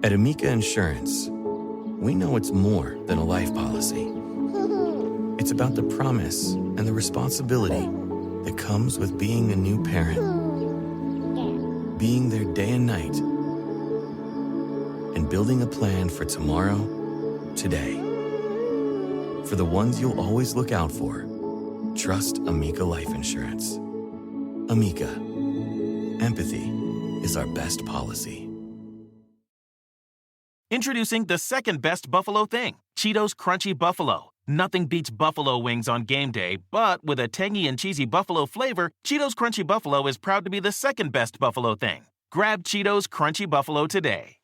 At Amica Insurance, we know it's more than a life policy. It's about the promise and the responsibility that comes with being a new parent. Being there day and night, and building a plan for tomorrow, today. For the ones you'll always look out for, trust Amica Life Insurance. Amica, empathy is our best policy. Introducing the second best buffalo thing, Cheetos Crunchy Buffalo. Nothing beats buffalo wings on game day, but with a tangy and cheesy buffalo flavor, Cheetos Crunchy Buffalo is proud to be the second best buffalo thing. Grab Cheetos Crunchy Buffalo today.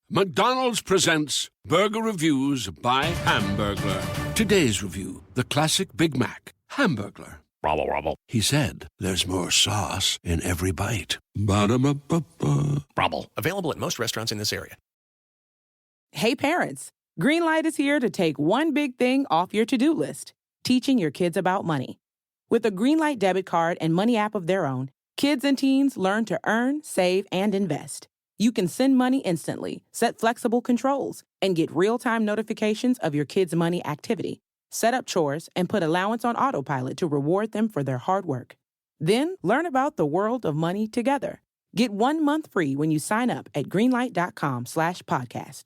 McDonald's presents Burger Reviews by Hamburglar. Today's review, the classic Big Mac, Hamburglar. Rubble, rubble. He said, there's more sauce in every bite. Ba-da-ba-ba-ba. Rubble. Available at most restaurants in this area. Hey parents, Greenlight is here to take one big thing off your to-do list, teaching your kids about money. With a Greenlight debit card and money app of their own, kids and teens learn to earn, save, and invest. You can send money instantly, set flexible controls, and get real-time notifications of your kids' money activity. Set up chores and put allowance on autopilot to reward them for their hard work. Then learn about the world of money together. Get 1 month free when you sign up at greenlight.com/podcast.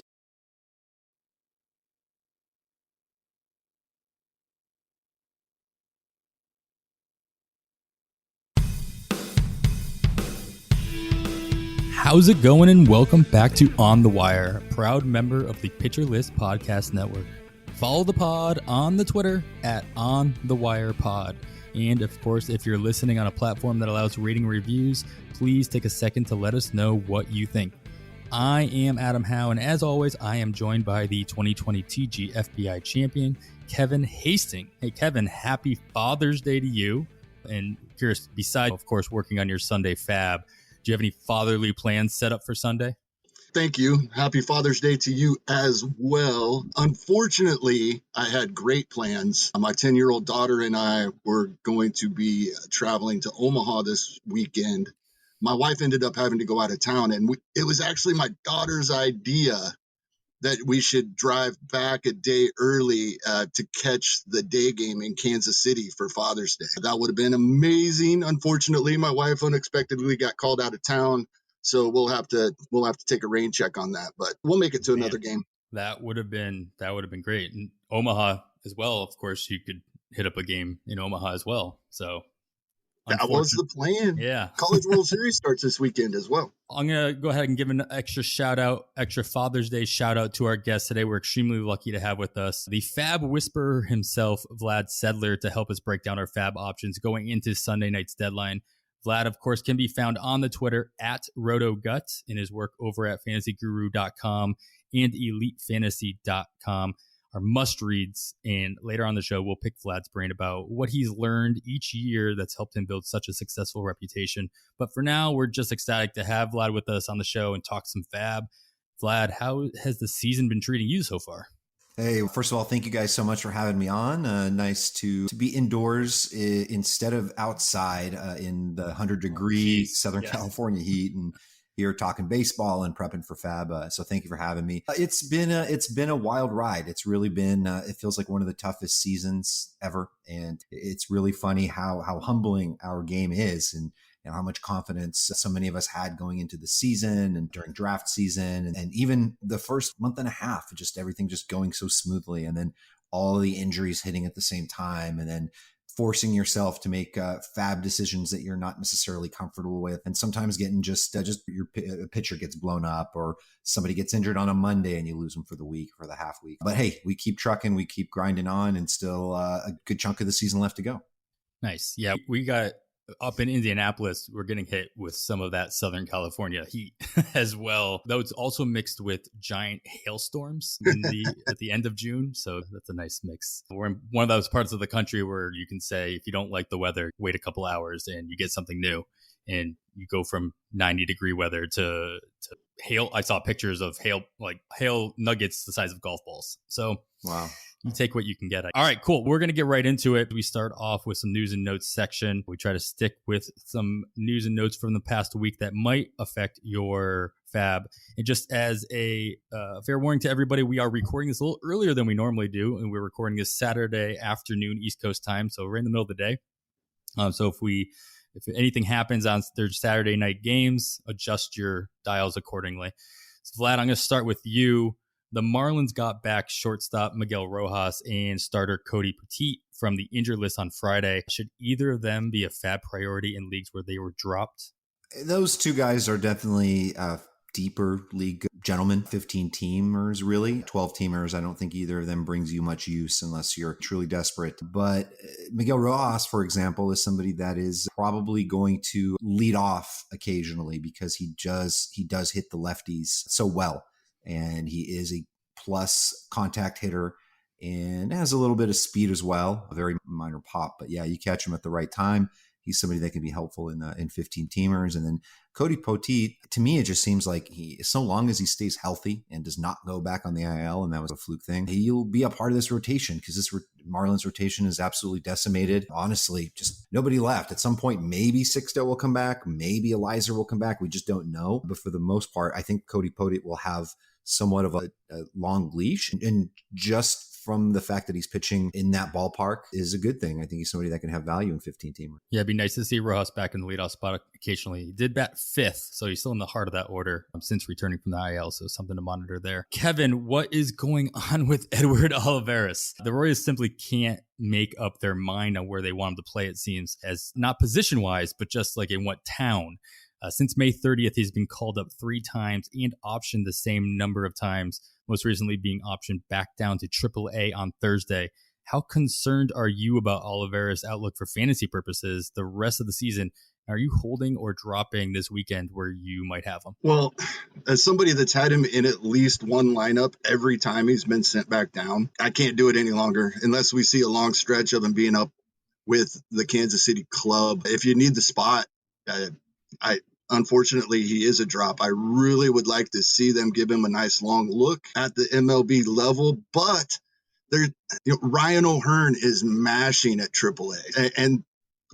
How's it going, and welcome back to On the Wire, a proud member of the Pitcher List Podcast Network. Follow the pod on the Twitter at OnTheWirePod. And of course, if you're listening on a platform that allows rating reviews, please take a second to let us know what you think. I am Adam Howe, and as always, I am joined by the 2020 TG FBI champion, Kevin Hastings. Hey, Kevin, happy Father's Day to you. And curious, besides, of course, working on your Sunday FAAB, do you have any fatherly plans set up for Sunday? Thank you. Happy Father's Day to you as well. Unfortunately, I had great plans. My 10-year-old daughter and I were going to be traveling to Omaha this weekend. My wife ended up having to go out of town, and it was actually my daughter's idea that we should drive back a day early to catch the day game in Kansas City for Father's Day. That would have been amazing. Unfortunately, my wife unexpectedly got called out of town, so we'll have to take a rain check on that. But we'll make it to another game. That would have been great. And Omaha as well. Of course, you could hit up a game in Omaha as well. So that was the plan. Yeah. College World Series starts this weekend as well. I'm going to go ahead and give an extra Father's Day shout out to our guest today. We're extremely lucky to have with us the FAAB whisperer himself, Vlad Sedler, to help us break down our FAAB options going into Sunday night's deadline. Vlad, of course, can be found on the Twitter at RotoGut in his work over at fantasyguru.com and elitefantasy.com. Our must reads, and later on the show we'll pick Vlad's brain about what he's learned each year that's helped him build such a successful reputation. But for now, we're just ecstatic to have Vlad with us on the show and talk some FAAB. Vlad, how has the season been treating you so far? Hey, first of all, thank you guys so much for having me on. Nice to be indoors instead of outside in the 100-degree Southern California heat, and here talking baseball and prepping for FAAB. So thank you for having me. It's been a wild ride. It's really been, it feels like one of the toughest seasons ever. And it's really funny how humbling our game is, and how much confidence so many of us had going into the season and during draft season, and even the first month and a half, just everything just going so smoothly. And then all the injuries hitting at the same time, and then forcing yourself to make FAAB decisions that you're not necessarily comfortable with, and sometimes getting just your pitcher gets blown up, or somebody gets injured on a Monday and you lose them for the week, for the half week. But hey, we keep trucking, we keep grinding on, and still a good chunk of the season left to go. Nice. Yeah, we got up in Indianapolis, we're getting hit with some of that Southern California heat as well, though it's also mixed with giant hailstorms at the end of June. So that's a nice mix. We're in one of those parts of the country where you can say, if you don't like the weather, wait a couple hours and you get something new. And you go from 90-degree weather to hail. I saw pictures of hail nuggets the size of golf balls. So wow. You take what you can get. All right, cool. We're going to get right into it. We start off with some news and notes section. We try to stick with some news and notes from the past week that might affect your FAAB. And just as a fair warning to everybody, we are recording this a little earlier than we normally do, and we're recording this Saturday afternoon East Coast time, so we're in the middle of the day. So if anything happens on their Saturday night games, adjust your dials accordingly. So Vlad, I'm going to start with you. The Marlins got back shortstop Miguel Rojas and starter Cody Poteet from the injured list on Friday. Should either of them be a FAAB priority in leagues where they were dropped? Those two guys are definitely deeper league gentlemen, 15 teamers, really 12 teamers. I don't think either of them brings you much use unless you're truly desperate. But Miguel Rojas, for example, is somebody that is probably going to lead off occasionally because he does hit the lefties so well. And he is a plus contact hitter and has a little bit of speed as well, a very minor pop. But yeah, you catch him at the right time. He's somebody that can be helpful in 15 teamers. And then Cody Poteet, to me, it just seems like so long as he stays healthy and does not go back on the IL, and that was a fluke thing, he'll be a part of this rotation because this Marlins rotation is absolutely decimated. Honestly, just nobody left. At some point, maybe Sixto will come back. Maybe Eliza will come back. We just don't know. But for the most part, I think Cody Poteet will have somewhat of a long leash, and just from the fact that he's pitching in that ballpark is a good thing. I think he's somebody that can have value in 15-teamer. Yeah, it'd be nice to see Rojas back in the leadoff spot occasionally. He did bat fifth, so he's still in the heart of that order since returning from the IL, so something to monitor there. Kevin, what is going on with Edward Olivares? The Royals simply can't make up their mind on where they want him to play, it seems, as not position-wise, but just like in what town. Since May 30th, he's been called up 3 times and optioned the same number of times, most recently being optioned back down to AAA on Thursday. How concerned are you about Olivares' outlook for fantasy purposes the rest of the season? Are you holding or dropping this weekend where you might have him? Well, as somebody that's had him in at least one lineup every time he's been sent back down, I can't do it any longer unless we see a long stretch of him being up with the Kansas City club. If you need the spot, unfortunately, he is a drop. I really would like to see them give him a nice long look at the MLB level, but Ryan O'Hearn is mashing at AAA. And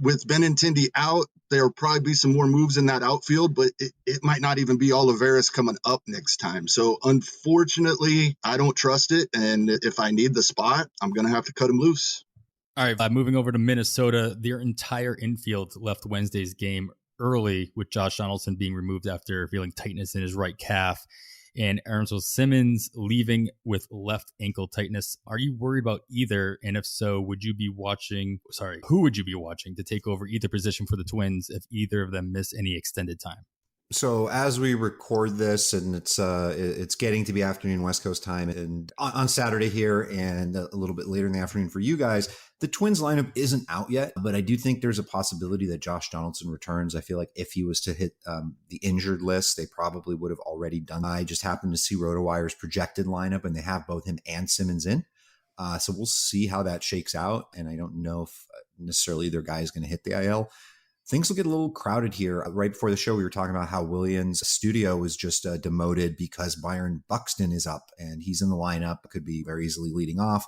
with Benintendi out, there'll probably be some more moves in that outfield, but it might not even be Olivares coming up next time. So unfortunately, I don't trust it. And if I need the spot, I'm going to have to cut him loose. All right, moving over to Minnesota, their entire infield left Wednesday's game early, with Josh Donaldson being removed after feeling tightness in his right calf, and Earnsel Simmons leaving with left ankle tightness. Are you worried about either? And if so, who would you be watching to take over either position for the Twins if either of them miss any extended time? So as we record this, and it's getting to be afternoon West Coast time, and on Saturday here, and a little bit later in the afternoon for you guys, the Twins lineup isn't out yet, but I do think there's a possibility that Josh Donaldson returns. I feel like if he was to hit the injured list, they probably would have already done. I just happened to see RotoWire's projected lineup, and they have both him and Simmons in. So we'll see how that shakes out, and I don't know if necessarily either guy is going to hit the IL. Things will get a little crowded here. Right before the show, we were talking about how Williams' studio was just demoted because Byron Buxton is up and he's in the lineup. Could be very easily leading off.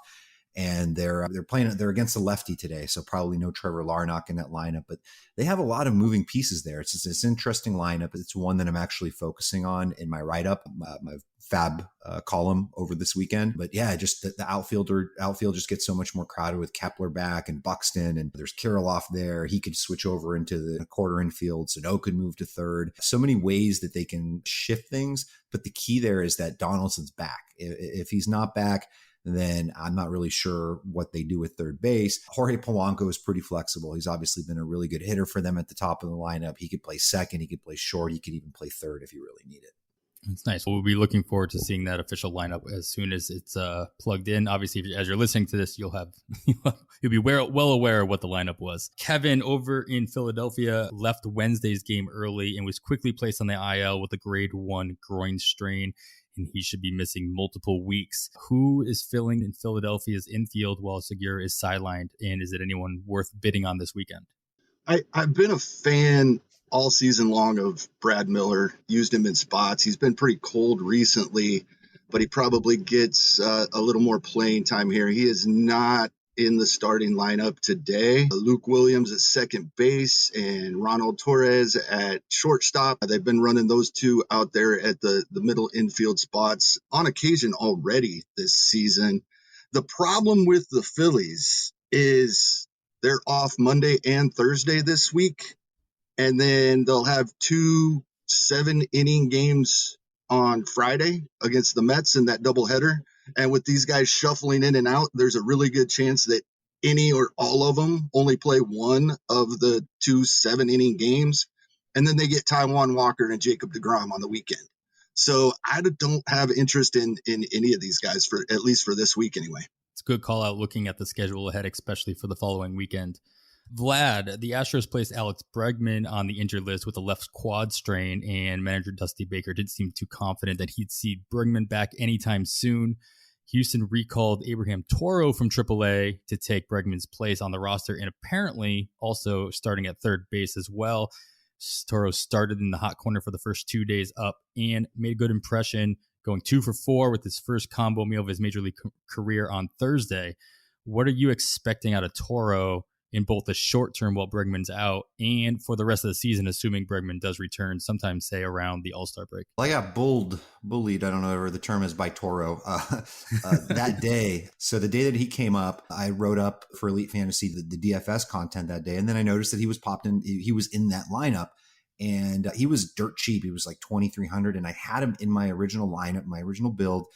And they're against the lefty today, so probably no Trevor Larnach in that lineup. But they have a lot of moving pieces there. It's just this interesting lineup. It's one that I'm actually focusing on in my write-up, my FAAB column over this weekend. But yeah, just the outfield just gets so much more crowded with Kepler back and Buxton, and there's Kirilloff there. He could switch over into the quarter infield. Sano could move to third. So many ways that they can shift things. But the key there is that Donaldson's back. If he's not back, then I'm not really sure what they do with third base. Jorge Polanco is pretty flexible. He's obviously been a really good hitter for them at the top of the lineup. He could play second. He could play short. He could even play third if you really need it. It's nice. We'll be looking forward to seeing that official lineup as soon as it's plugged in. Obviously, as you're listening to this, you'll be well aware of what the lineup was. Kevin over in Philadelphia left Wednesday's game early and was quickly placed on the IL with a grade 1 groin strain, and he should be missing multiple weeks. Who is filling in Philadelphia's infield while Segura is sidelined, and is it anyone worth bidding on this weekend? I've been a fan all season long of Brad Miller, used him in spots. He's been pretty cold recently, but he probably gets a little more playing time here. He is not in the starting lineup today. Luke Williams at second base and Ronald Torres at shortstop. They've been running those two out there at the middle infield spots on occasion already this season. The problem with the Phillies is they're off Monday and Thursday this week, and then they'll have 2 7-inning games on Friday against the Mets in that doubleheader. And with these guys shuffling in and out, there's a really good chance that any or all of them only play one of the 2 7-inning games. And then they get Taijuan Walker and Jacob deGrom on the weekend. So I don't have interest in any of these guys, for at least for this week anyway. It's a good call out looking at the schedule ahead, especially for the following weekend. Vlad, the Astros placed Alex Bregman on the injured list with a left quad strain, and manager Dusty Baker didn't seem too confident that he'd see Bregman back anytime soon. Houston recalled Abraham Toro from AAA to take Bregman's place on the roster, and apparently also starting at third base as well. Toro started in the hot corner for the first 2 days up and made a good impression, going 2 for 4 with his first combo meal of his major league career on Thursday. What are you expecting out of Toro in both the short term while Bregman's out and for the rest of the season, assuming Bregman does return sometime, say, around the All-Star break? Well, I got bullied, I don't know whatever the term is, by Toro that day. So the day that he came up, I wrote up for Elite Fantasy the DFS content that day. And then I noticed that he was popped in, he was in that lineup. And he was dirt cheap. He was like 2,300. And I had him in my original lineup, my original build.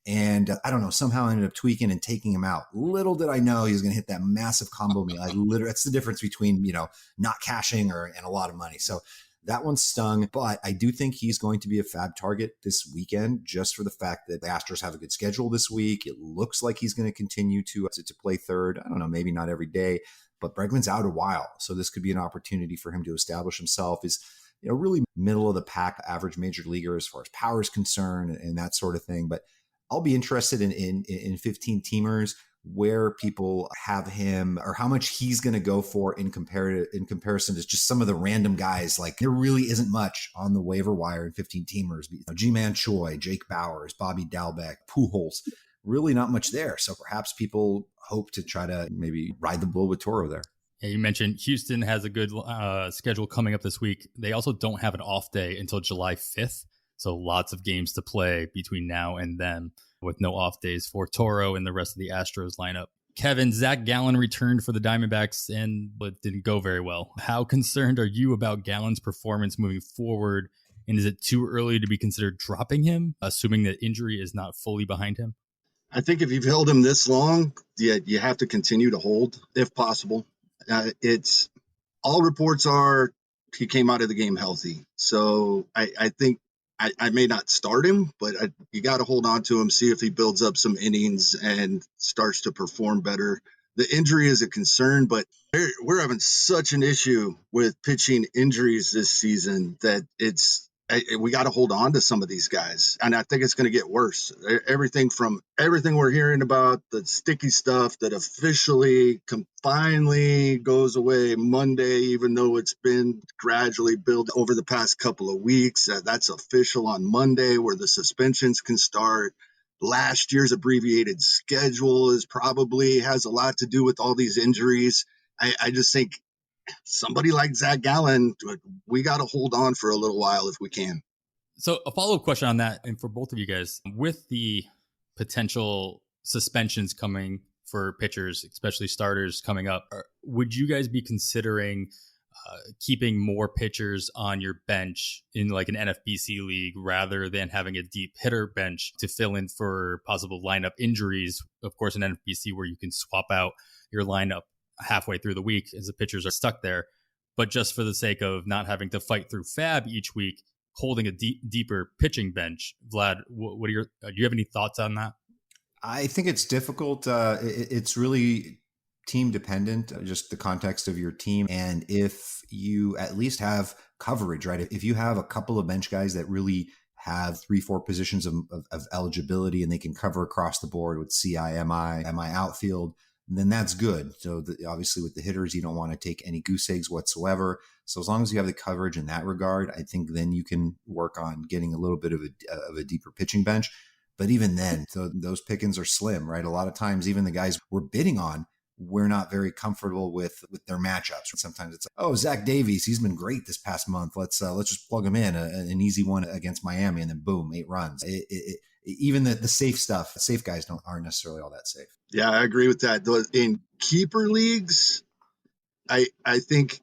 And I don't know, somehow I ended up tweaking and taking him out. Little did I know he was going to hit that massive combo meal. That's the difference between, not cashing and a lot of money. So that one stung, but I do think he's going to be a FAAB target this weekend, just for the fact that the Astros have a good schedule this week. It looks like he's going to continue to play third. I don't know, maybe not every day, but Bregman's out a while. So this could be an opportunity for him to establish himself. He's really middle of the pack, average major leaguer as far as power is concerned and that sort of thing. But I'll be interested in 15 teamers where people have him or how much he's going to go for in comparison to just some of the random guys. Like there really isn't much on the waiver wire in 15 teamers. G-Man Choi, Jake Bowers, Bobby Dalbec, Pujols, really not much there. So perhaps people hope to try to maybe ride the bull with Toro there. Yeah, you mentioned Houston has a good schedule coming up this week. They also don't have an off day until July 5th. So lots of games to play between now and then with no off days for Toro and the rest of the Astros lineup. Kevin, Zac Gallen returned for the Diamondbacks but didn't go very well. How concerned are you about Gallen's performance moving forward? And is it too early to be considered dropping him, assuming that injury is not fully behind him? I think if you've held him this long, you have to continue to hold if possible. It's all reports are he came out of the game healthy. So I think I may not start him, but you got to hold on to him, see if he builds up some innings and starts to perform better. The injury is a concern, but we're having such an issue with pitching injuries this season that we got to hold on to some of these guys. And I think it's going to get worse. Everything we're hearing about the sticky stuff that officially finally goes away Monday, even though it's been gradually built over the past couple of weeks. That's official on Monday where the suspensions can start. Last year's abbreviated schedule has a lot to do with all these injuries. I just think somebody like Zac Gallen, we got to hold on for a little while if we can. So a follow-up question on that, and for both of you guys, with the potential suspensions coming for pitchers, especially starters coming up, would you guys be considering keeping more pitchers on your bench in like an NFBC league rather than having a deep hitter bench to fill in for possible lineup injuries? Of course, in NFBC where you can swap out your lineup halfway through the week as the pitchers are stuck there, but just for the sake of not having to fight through FAAB each week, holding a deeper pitching bench. Vlad, what are do you have any thoughts on that? I think it's difficult. It's really team dependent, just the context of your team. And if you at least have coverage, right? If you have a couple of bench guys that really have 3-4 positions of eligibility and they can cover across the board with CI, MI outfield, then that's good. So obviously with the hitters, you don't want to take any goose eggs whatsoever. So as long as you have the coverage in that regard, I think then you can work on getting a little bit of a deeper pitching bench. But even then, so those pickings are slim, right? A lot of times, even the guys we're bidding on we're not very comfortable with their matchups. Sometimes it's like, oh, Zach Davies, he's been great this past month. Let's just plug him in, an easy one against Miami, and then boom, 8 runs. Even the safe stuff, the safe guys aren't necessarily all that safe. Yeah, I agree with that. In keeper leagues, I think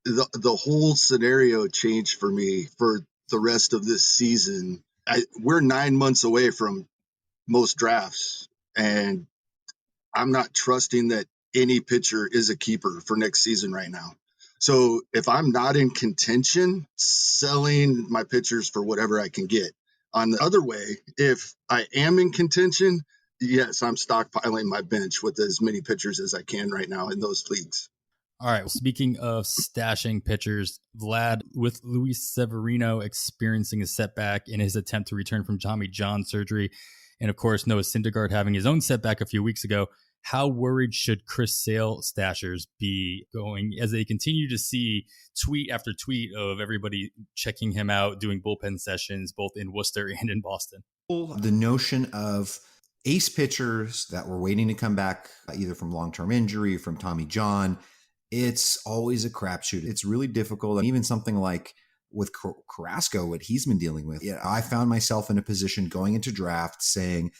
the whole scenario changed for me for the rest of this season. We're 9 months away from most drafts, and I'm not trusting that any pitcher is a keeper for next season right now. So if I'm not in contention, selling my pitchers for whatever I can get. On the other way, if I am in contention, yes, I'm stockpiling my bench with as many pitchers as I can right now in those leagues. All right. Well, speaking of stashing pitchers, Vlad, with Luis Severino experiencing a setback in his attempt to return from Tommy John surgery, and of course, Noah Syndergaard having his own setback a few weeks ago, how worried should Chris Sale stashers be going as they continue to see tweet after tweet of everybody checking him out, doing bullpen sessions, both in Worcester and in Boston? The notion of ace pitchers that were waiting to come back either from long-term injury, from Tommy John, it's always a crapshoot. It's really difficult. And even something like with Carrasco, what he's been dealing with. Yeah, I found myself in a position going into draft saying,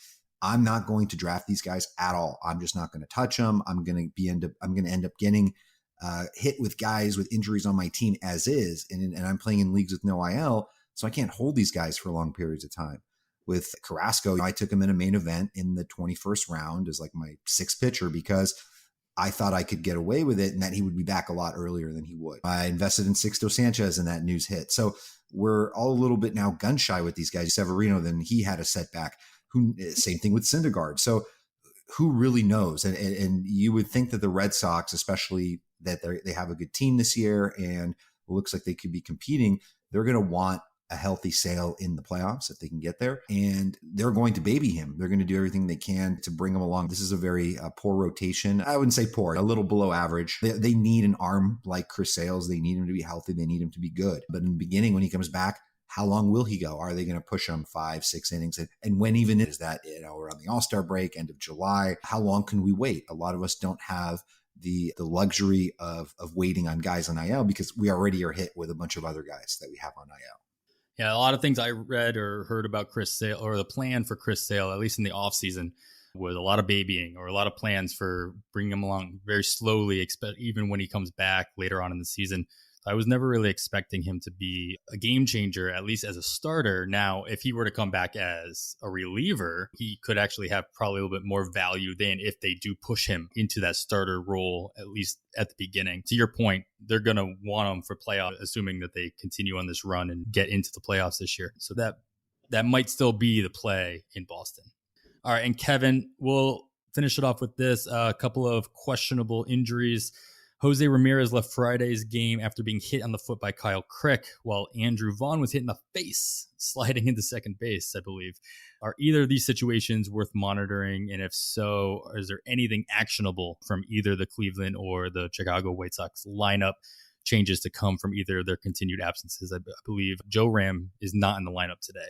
I'm not going to draft these guys at all. I'm just not going to touch them. I'm going to end up getting hit with guys with injuries on my team as is. And I'm playing in leagues with no IL, so I can't hold these guys for long periods of time. With Carrasco, I took him in a main event in the 21st round as like my 6th pitcher because I thought I could get away with it and that he would be back a lot earlier than he would. I invested in Sixto Sanchez and that news hit. So we're all a little bit now gun shy with these guys. Severino, then he had a setback. Same thing with Syndergaard. So who really knows? And you would think that the Red Sox, especially that they have a good team this year and it looks like they could be competing, they're going to want a healthy Sale in the playoffs if they can get there. And they're going to baby him. They're going to do everything they can to bring him along. This is a very poor rotation. I wouldn't say poor, a little below average. They need an arm like Chris Sale's. They need him to be healthy. They need him to be good. But in the beginning, when he comes back, how long will he go? Are they going to push him 5-6 innings? And when even is that, around the All-Star break, end of July, how long can we wait? A lot of us don't have the luxury of waiting on guys on IL because we already are hit with a bunch of other guys that we have on IL. Yeah, a lot of things I read or heard about Chris Sale, or the plan for Chris Sale, at least in the offseason, was a lot of babying or a lot of plans for bringing him along very slowly, even when he comes back later on in the season. I was never really expecting him to be a game changer, at least as a starter. Now, if he were to come back as a reliever, he could actually have probably a little bit more value than if they do push him into that starter role, at least at the beginning. To your point, they're going to want him for playoffs, assuming that they continue on this run and get into the playoffs this year. So that might still be the play in Boston. All right, and Kevin, we'll finish it off with this. A couple of questionable injuries. Jose Ramirez left Friday's game after being hit on the foot by Kyle Crick, while Andrew Vaughn was hit in the face, sliding into second base, I believe. Are either of these situations worth monitoring? And if so, is there anything actionable from either the Cleveland or the Chicago White Sox lineup changes to come from either of their continued absences? I believe Joe Ram is not in the lineup today.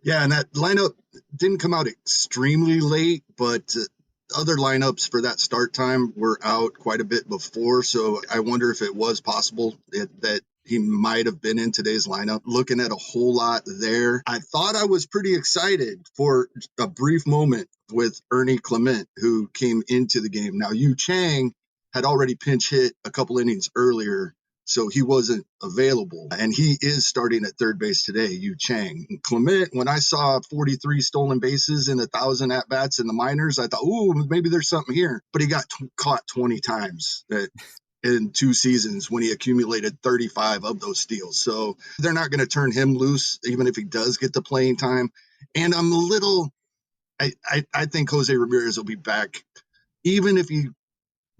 Yeah, and that lineup didn't come out extremely late, but other lineups for that start time were out quite a bit before. So I wonder if it was possible that he might have been in today's lineup. Looking at a whole lot there. I thought I was pretty excited for a brief moment with Ernie Clement, who came into the game. Now, Yu Chang had already pinch hit a couple innings earlier, so he wasn't available. And he is starting at third base today, Yu Chang. And Clement, when I saw 43 stolen bases and 1,000 at-bats in the minors, I thought, ooh, maybe there's something here. But he got caught 20 times in 2 seasons when he accumulated 35 of those steals. So they're not going to turn him loose, even if he does get the playing time. And I'm a little – I think Jose Ramirez will be back, even if he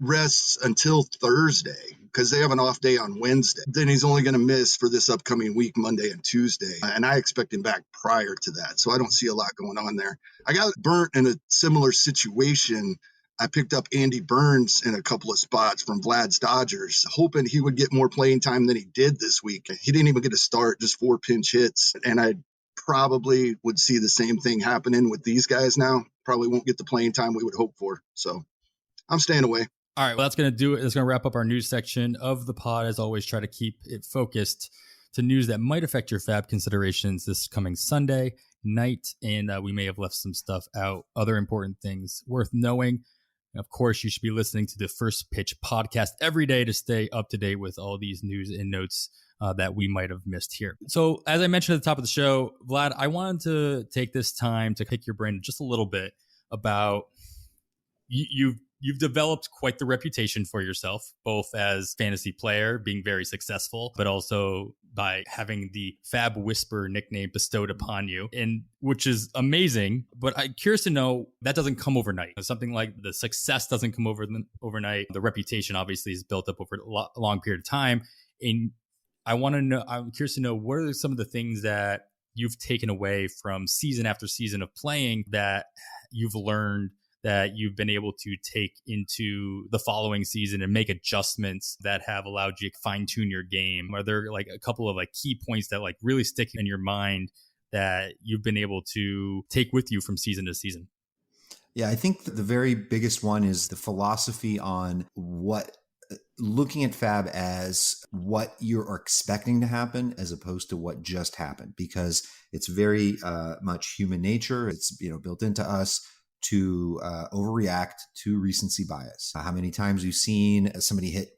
rests until Thursday, because they have an off day on Wednesday. Then he's only going to miss for this upcoming week, Monday and Tuesday. And I expect him back prior to that. So I don't see a lot going on there. I got burnt in a similar situation. I picked up Andy Burns in a couple of spots from Vlad's Dodgers, hoping he would get more playing time than he did this week. He didn't even get a start, just 4 pinch hits. And I probably would see the same thing happening with these guys now. Probably won't get the playing time we would hope for. So I'm staying away. All right, well, that's going to do it. That's going to wrap up our news section of the pod. As always, try to keep it focused to news that might affect your FAAB considerations this coming Sunday night. And we may have left some stuff out, other important things worth knowing. And of course, you should be listening to the First Pitch podcast every day to stay up to date with all these news and notes that we might have missed here. So as I mentioned at the top of the show, Vlad, I wanted to take this time to pick your brain just a little bit about you've developed quite the reputation for yourself, both as fantasy player, being very successful, but also by having the FAAB Whisper nickname bestowed upon you, and which is amazing. But I'm curious to know, that doesn't come overnight. Something like the success doesn't come overnight. The reputation obviously is built up over a long period of time. And I'm curious to know, what are some of the things that you've taken away from season after season of playing that you've learned that you've been able to take into the following season and make adjustments that have allowed you to fine tune your game? Are there like a couple of like key points that like really stick in your mind that you've been able to take with you from season to season? Yeah, I think the very biggest one is the philosophy on looking at FAAB as what you're expecting to happen as opposed to what just happened, because it's very much human nature. It's built into us to overreact to recency bias. How many times we've seen somebody hit,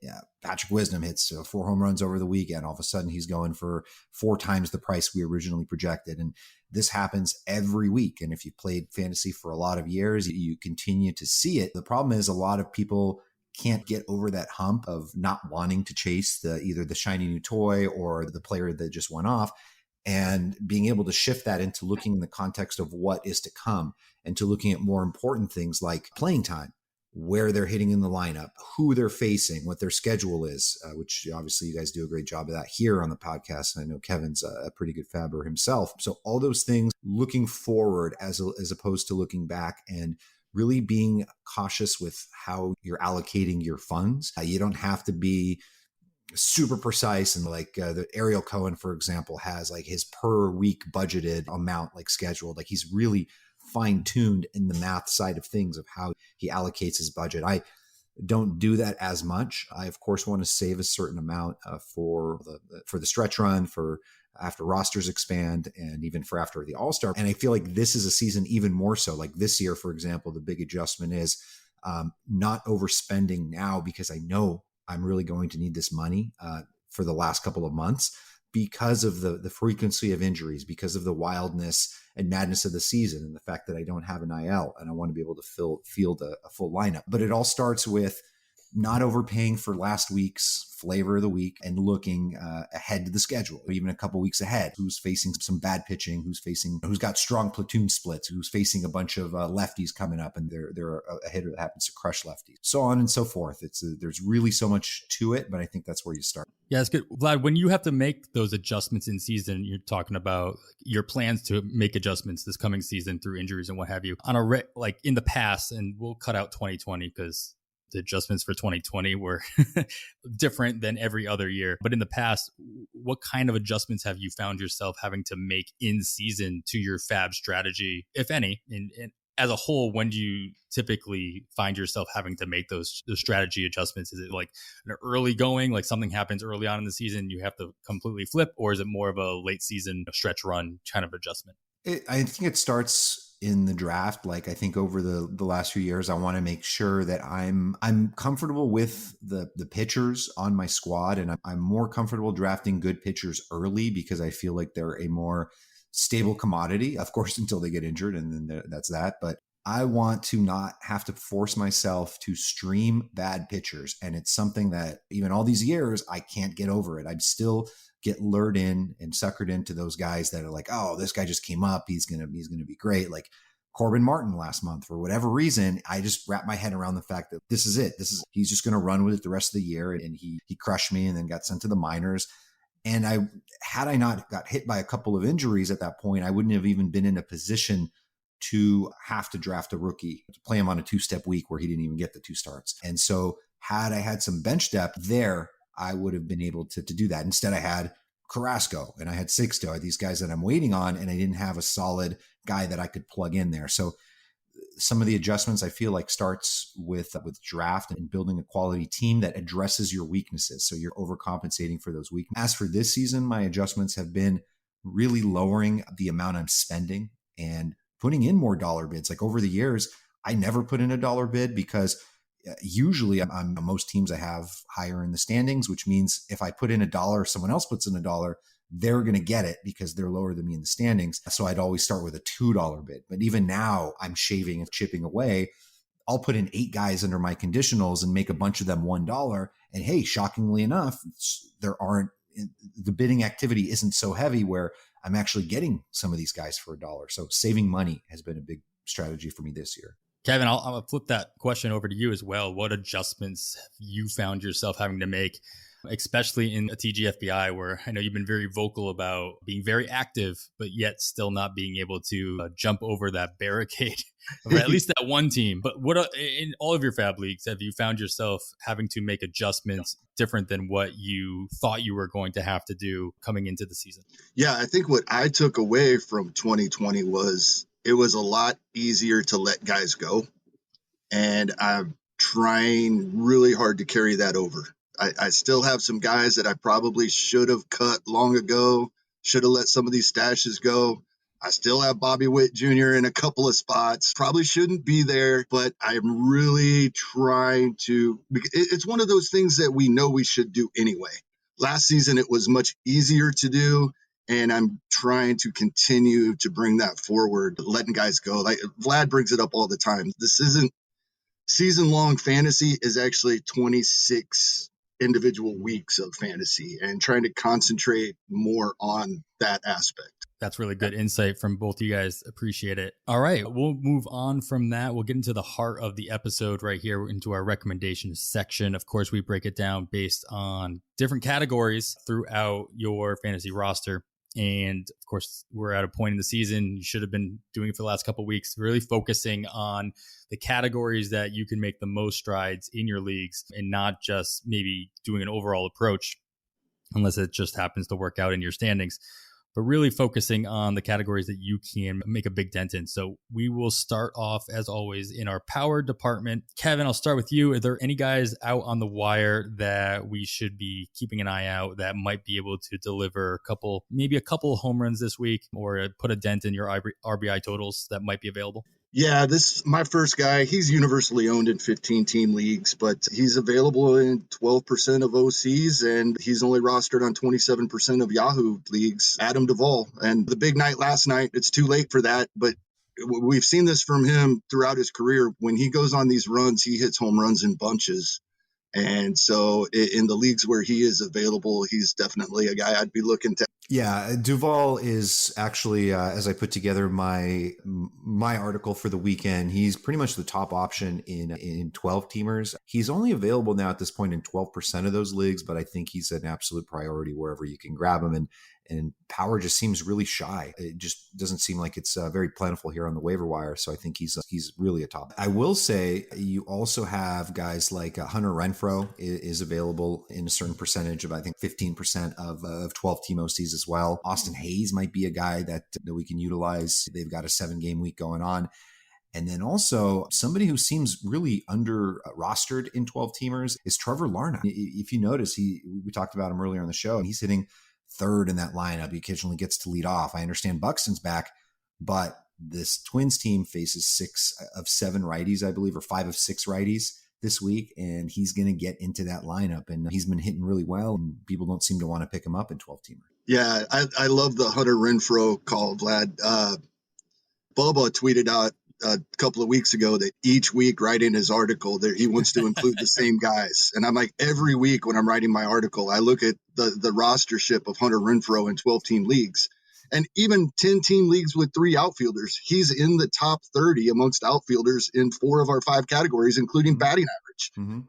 Patrick Wisdom hits 4 home runs over the weekend. All of a sudden he's going for 4 times the price we originally projected. And this happens every week. And if you played fantasy for a lot of years, you continue to see it. The problem is a lot of people can't get over that hump of not wanting to chase either the shiny new toy or the player that just went off, and being able to shift that into looking in the context of what is to come, and to looking at more important things like playing time, where they're hitting in the lineup, who they're facing, what their schedule is, which obviously you guys do a great job of that here on the podcast. And I know Kevin's a pretty good fabber himself. So all those things, looking forward as opposed to looking back, and really being cautious with how you're allocating your funds. You don't have to be super precise, and like the Ariel Cohen, for example, has like his per week budgeted amount like scheduled. Like he's really fine-tuned in the math side of things of how he allocates his budget. I don't do that as much. I of course want to save a certain amount for the stretch run, for after rosters expand, and even for after the All-Star. And I feel like this is a season even more so. Like this year, for example, the big adjustment is not overspending now, because I know I'm really going to need this money for the last couple of months, because of the frequency of injuries, because of the wildness and madness of the season, and the fact that I don't have an IL and I want to be able to field a full lineup. But it all starts with not overpaying for last week's flavor of the week and looking ahead to the schedule, even a couple weeks ahead. Who's facing some bad pitching? Who's got strong platoon splits? Who's facing a bunch of lefties coming up, and they're a hitter that happens to crush lefties, so on and so forth. There's really so much to it, but I think that's where you start. Yeah, that's good. Vlad, when you have to make those adjustments in season, you're talking about your plans to make adjustments this coming season through injuries and what have you. On like in the past, and we'll cut out 2020 because the adjustments for 2020 were different than every other year. But in the past, what kind of adjustments have you found yourself having to make in season to your FAAB strategy, if any? And as a whole, when do you typically find yourself having to make those strategy adjustments? Is it like an early going, like something happens early on in the season, you have to completely flip, or is it more of a late season stretch run kind of adjustment? I think it starts in the draft. Like I think over the last few years, I want to make sure that I'm comfortable with the pitchers on my squad, and I'm more comfortable drafting good pitchers early because I feel like they're a more stable commodity, of course, until they get injured, and then that's that. But I want to not have to force myself to stream bad pitchers, and it's something that even all these years I can't get over it. I'd still get lured in and suckered into those guys that are like, oh, this guy just came up, he's gonna be great. Like Corbin Martin last month, for whatever reason, I just wrapped my head around the fact that this is it. He's just going to run with it the rest of the year. And he crushed me and then got sent to the minors. And had I not got hit by a couple of injuries at that point, I wouldn't have even been in a position to have to draft a rookie, to play him on a 2-step week where he didn't even get the 2 starts. And so had I had some bench depth there, I would have been able to do that. Instead, I had Carrasco and I had Sixto, these guys that I'm waiting on, and I didn't have a solid guy that I could plug in there. So some of the adjustments I feel like starts with draft and building a quality team that addresses your weaknesses. So you're overcompensating for those weaknesses. As for this season, my adjustments have been really lowering the amount I'm spending and putting in more dollar bids. Like over the years, I never put in a dollar bid because usually I'm most teams I have higher in the standings, which means if I put in $1, someone else puts in $1, they're going to get it because they're lower than me in the standings. So I'd always start with a $2 bid. But even now I'm shaving and chipping away. I'll put in 8 guys under my conditionals and make a bunch of them $1. And hey, shockingly enough, the bidding activity isn't so heavy where I'm actually getting some of these guys for $1. So saving money has been a big strategy for me this year. Kevin, I'll flip that question over to you as well. What adjustments have you found yourself having to make, especially in a TGFBI, where I know you've been very vocal about being very active, but yet still not being able to jump over that barricade, or at least that one team. But what in all of your FAAB leagues, have you found yourself having to make adjustments different than what you thought you were going to have to do coming into the season? Yeah, I think what I took away from 2020 was it was a lot easier to let guys go. And I'm trying really hard to carry that over. I still have some guys that I probably should have cut long ago, should have let some of these stashes go. I still have Bobby Witt Jr. in a couple of spots. Probably shouldn't be there, but I'm really trying to. It's one of those things that we know we should do anyway. Last season, it was much easier to do, and I'm trying to continue to bring that forward, letting guys go. Like Vlad brings it up all the time. This isn't season-long fantasy, is actually 26 individual weeks of fantasy, and trying to concentrate more on that aspect. That's really good insight from both of you guys. Appreciate it. All right, we'll move on from that. We'll get into the heart of the episode right here, into our recommendations section. Of course, we break it down based on different categories throughout your fantasy roster. And of course, we're at a point in the season, you should have been doing it for the last couple of weeks, really focusing on the categories that you can make the most strides in your leagues, and not just maybe doing an overall approach, unless it just happens to work out in your standings, but really focusing on the categories that you can make a big dent in. So we will start off, as always, in our power department. Kevin, I'll start with you. Are there any guys out on the wire that we should be keeping an eye out that might be able to deliver maybe a couple home runs this week, or put a dent in your RBI totals that might be available? Yeah, my first guy, he's universally owned in 15-team leagues, but he's available in 12% of OCs, and he's only rostered on 27% of Yahoo leagues. Adam Duvall. And the big night last night, it's too late for that, but we've seen this from him throughout his career. When he goes on these runs, he hits home runs in bunches. And so in the leagues where he is available, he's definitely a guy I'd be looking to. Yeah, Duvall is actually, as I put together my article for the weekend, he's pretty much the top option in 12-teamers. He's only available now at this point in 12% of those leagues, but I think he's an absolute priority wherever you can grab him. And power just seems really shy. It just doesn't seem like it's very plentiful here on the waiver wire. So I think he's really a top. I will say you also have guys like Hunter Renfroe is available in a certain percentage of, I think, 15% of 12 team OCs as well. Austin Hayes might be a guy that we can utilize. They've got a 7-game week going on. And then also somebody who seems really under rostered in 12 teamers is Trevor Larnach. If you notice, we talked about him earlier on the show, and he's hitting third in that lineup. He occasionally gets to lead off. I understand Buxton's back, but this Twins team faces 6 of 7 righties, I believe, or 5 of 6 righties this week, and he's going to get into that lineup. And he's been hitting really well, and people don't seem to want to pick him up in 12-teamer. Yeah, I love the Hunter Renfroe call, Vlad. Bubba tweeted out a couple of weeks ago that each week writing his article that he wants to include the same guys. And I'm like, every week when I'm writing my article, I look at the rostership of Hunter Renfroe in 12-team leagues, and even 10-team leagues with 3 outfielders. He's in the top 30 amongst outfielders in 4 of our 5 categories, including batting average. Mm-hmm.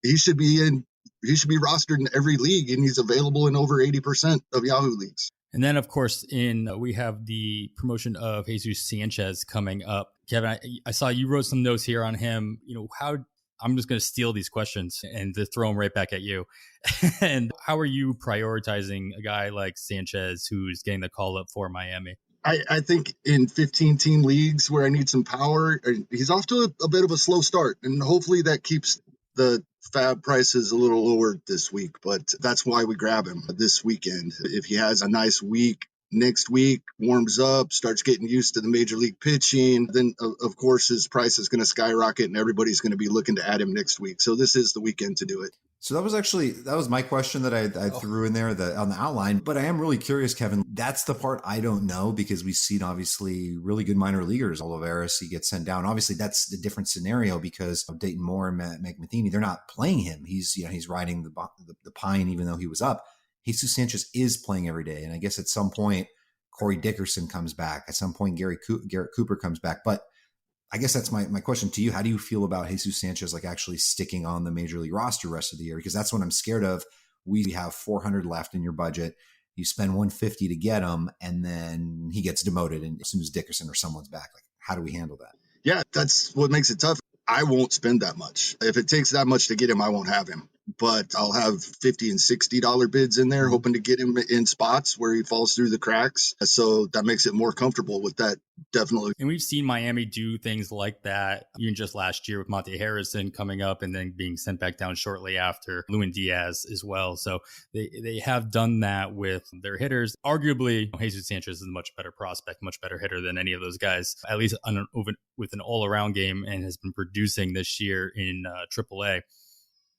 He should be rostered in every league, and he's available in over 80% of Yahoo leagues. And then, of course, we have the promotion of Jesus Sanchez coming up. Kevin, I saw you wrote some notes here on him. I'm just going to steal these questions and to throw them right back at you. And how are you prioritizing a guy like Sanchez who's getting the call up for Miami? I think in 15-team leagues where I need some power, he's off to a bit of a slow start, and hopefully that keeps the FAAB prices a little lower this week. But that's why we grab him this weekend. If he has a nice week, next week warms up, starts getting used to the major league pitching, then of course his price is going to skyrocket and everybody's going to be looking to add him next week. So this is the weekend to do it. So that was my question that I threw in there on the outline. But I am really curious, Kevin. That's the part I don't know, because we've seen obviously really good minor leaguers. Olivares, he gets sent down. Obviously, that's the different scenario because of Dayton Moore and Mac Matheny. They're not playing him. He's riding the pine even though he was up. Jesus Sanchez is playing every day, and I guess at some point Corey Dickerson comes back. At some point Garrett Cooper comes back, but I guess that's my question to you. How do you feel about Jesus Sanchez actually sticking on the major league roster rest of the year? Because that's what I'm scared of. We have $400 left in your budget. You spend $150 to get him, and then he gets demoted, and as soon as Dickerson or someone's back, how do we handle that? Yeah, that's what makes it tough. I won't spend that much. If it takes that much to get him, I won't have him. But I'll have $50 and $60 bids in there, hoping to get him in spots where he falls through the cracks. So that makes it more comfortable with that, definitely. And we've seen Miami do things like that, even just last year with Monte Harrison coming up and then being sent back down shortly after, Lewin Diaz as well. So they have done that with their hitters. Arguably, Jesus Sanchez is a much better prospect, much better hitter than any of those guys, at least with an all-around game, and has been producing this year in AAA.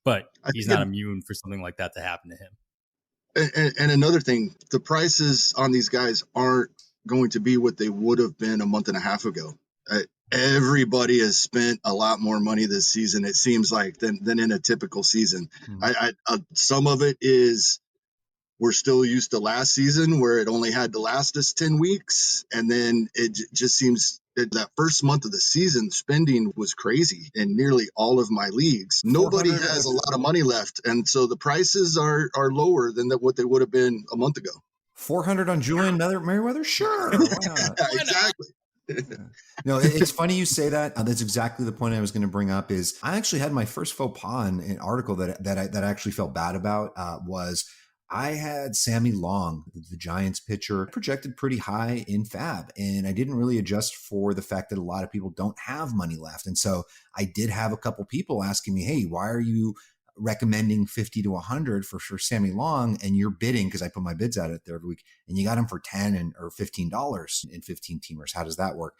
But he's not immune for something like that to happen to him. And another thing, the prices on these guys aren't going to be what they would have been a month and a half ago. Everybody has spent a lot more money this season, it seems like, than in a typical season. Mm-hmm. Some of it is we're still used to last season where it only had to last us 10 weeks. And then it just seems that first month of the season, spending was crazy in nearly all of my leagues. Nobody has a lot of money left. And so the prices are lower than what they would have been a month ago. $400 on Julian Merriweather? Sure. Why not? Yeah, exactly. No, it's funny you say that. That's exactly the point I was going to bring up. Is I actually had my first faux pas in an article that I actually felt bad about. Was I had Sammy Long, the Giants pitcher, projected pretty high in FAAB, and I didn't really adjust for the fact that a lot of people don't have money left. And so I did have a couple people asking me, hey, why are you recommending 50 to 100 for Sammy Long, and you're bidding, because I put my bids out there every week, and you got him for $10 or $15 in 15 teamers. How does that work?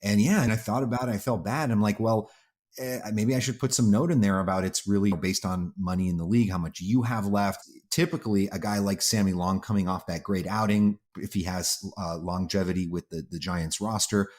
And I thought about it. I felt bad. I'm like, well, maybe I should put some note in there about it's really based on money in the league, how much you have left. Typically, a guy like Sammy Long coming off that great outing, if he has longevity with the Giants roster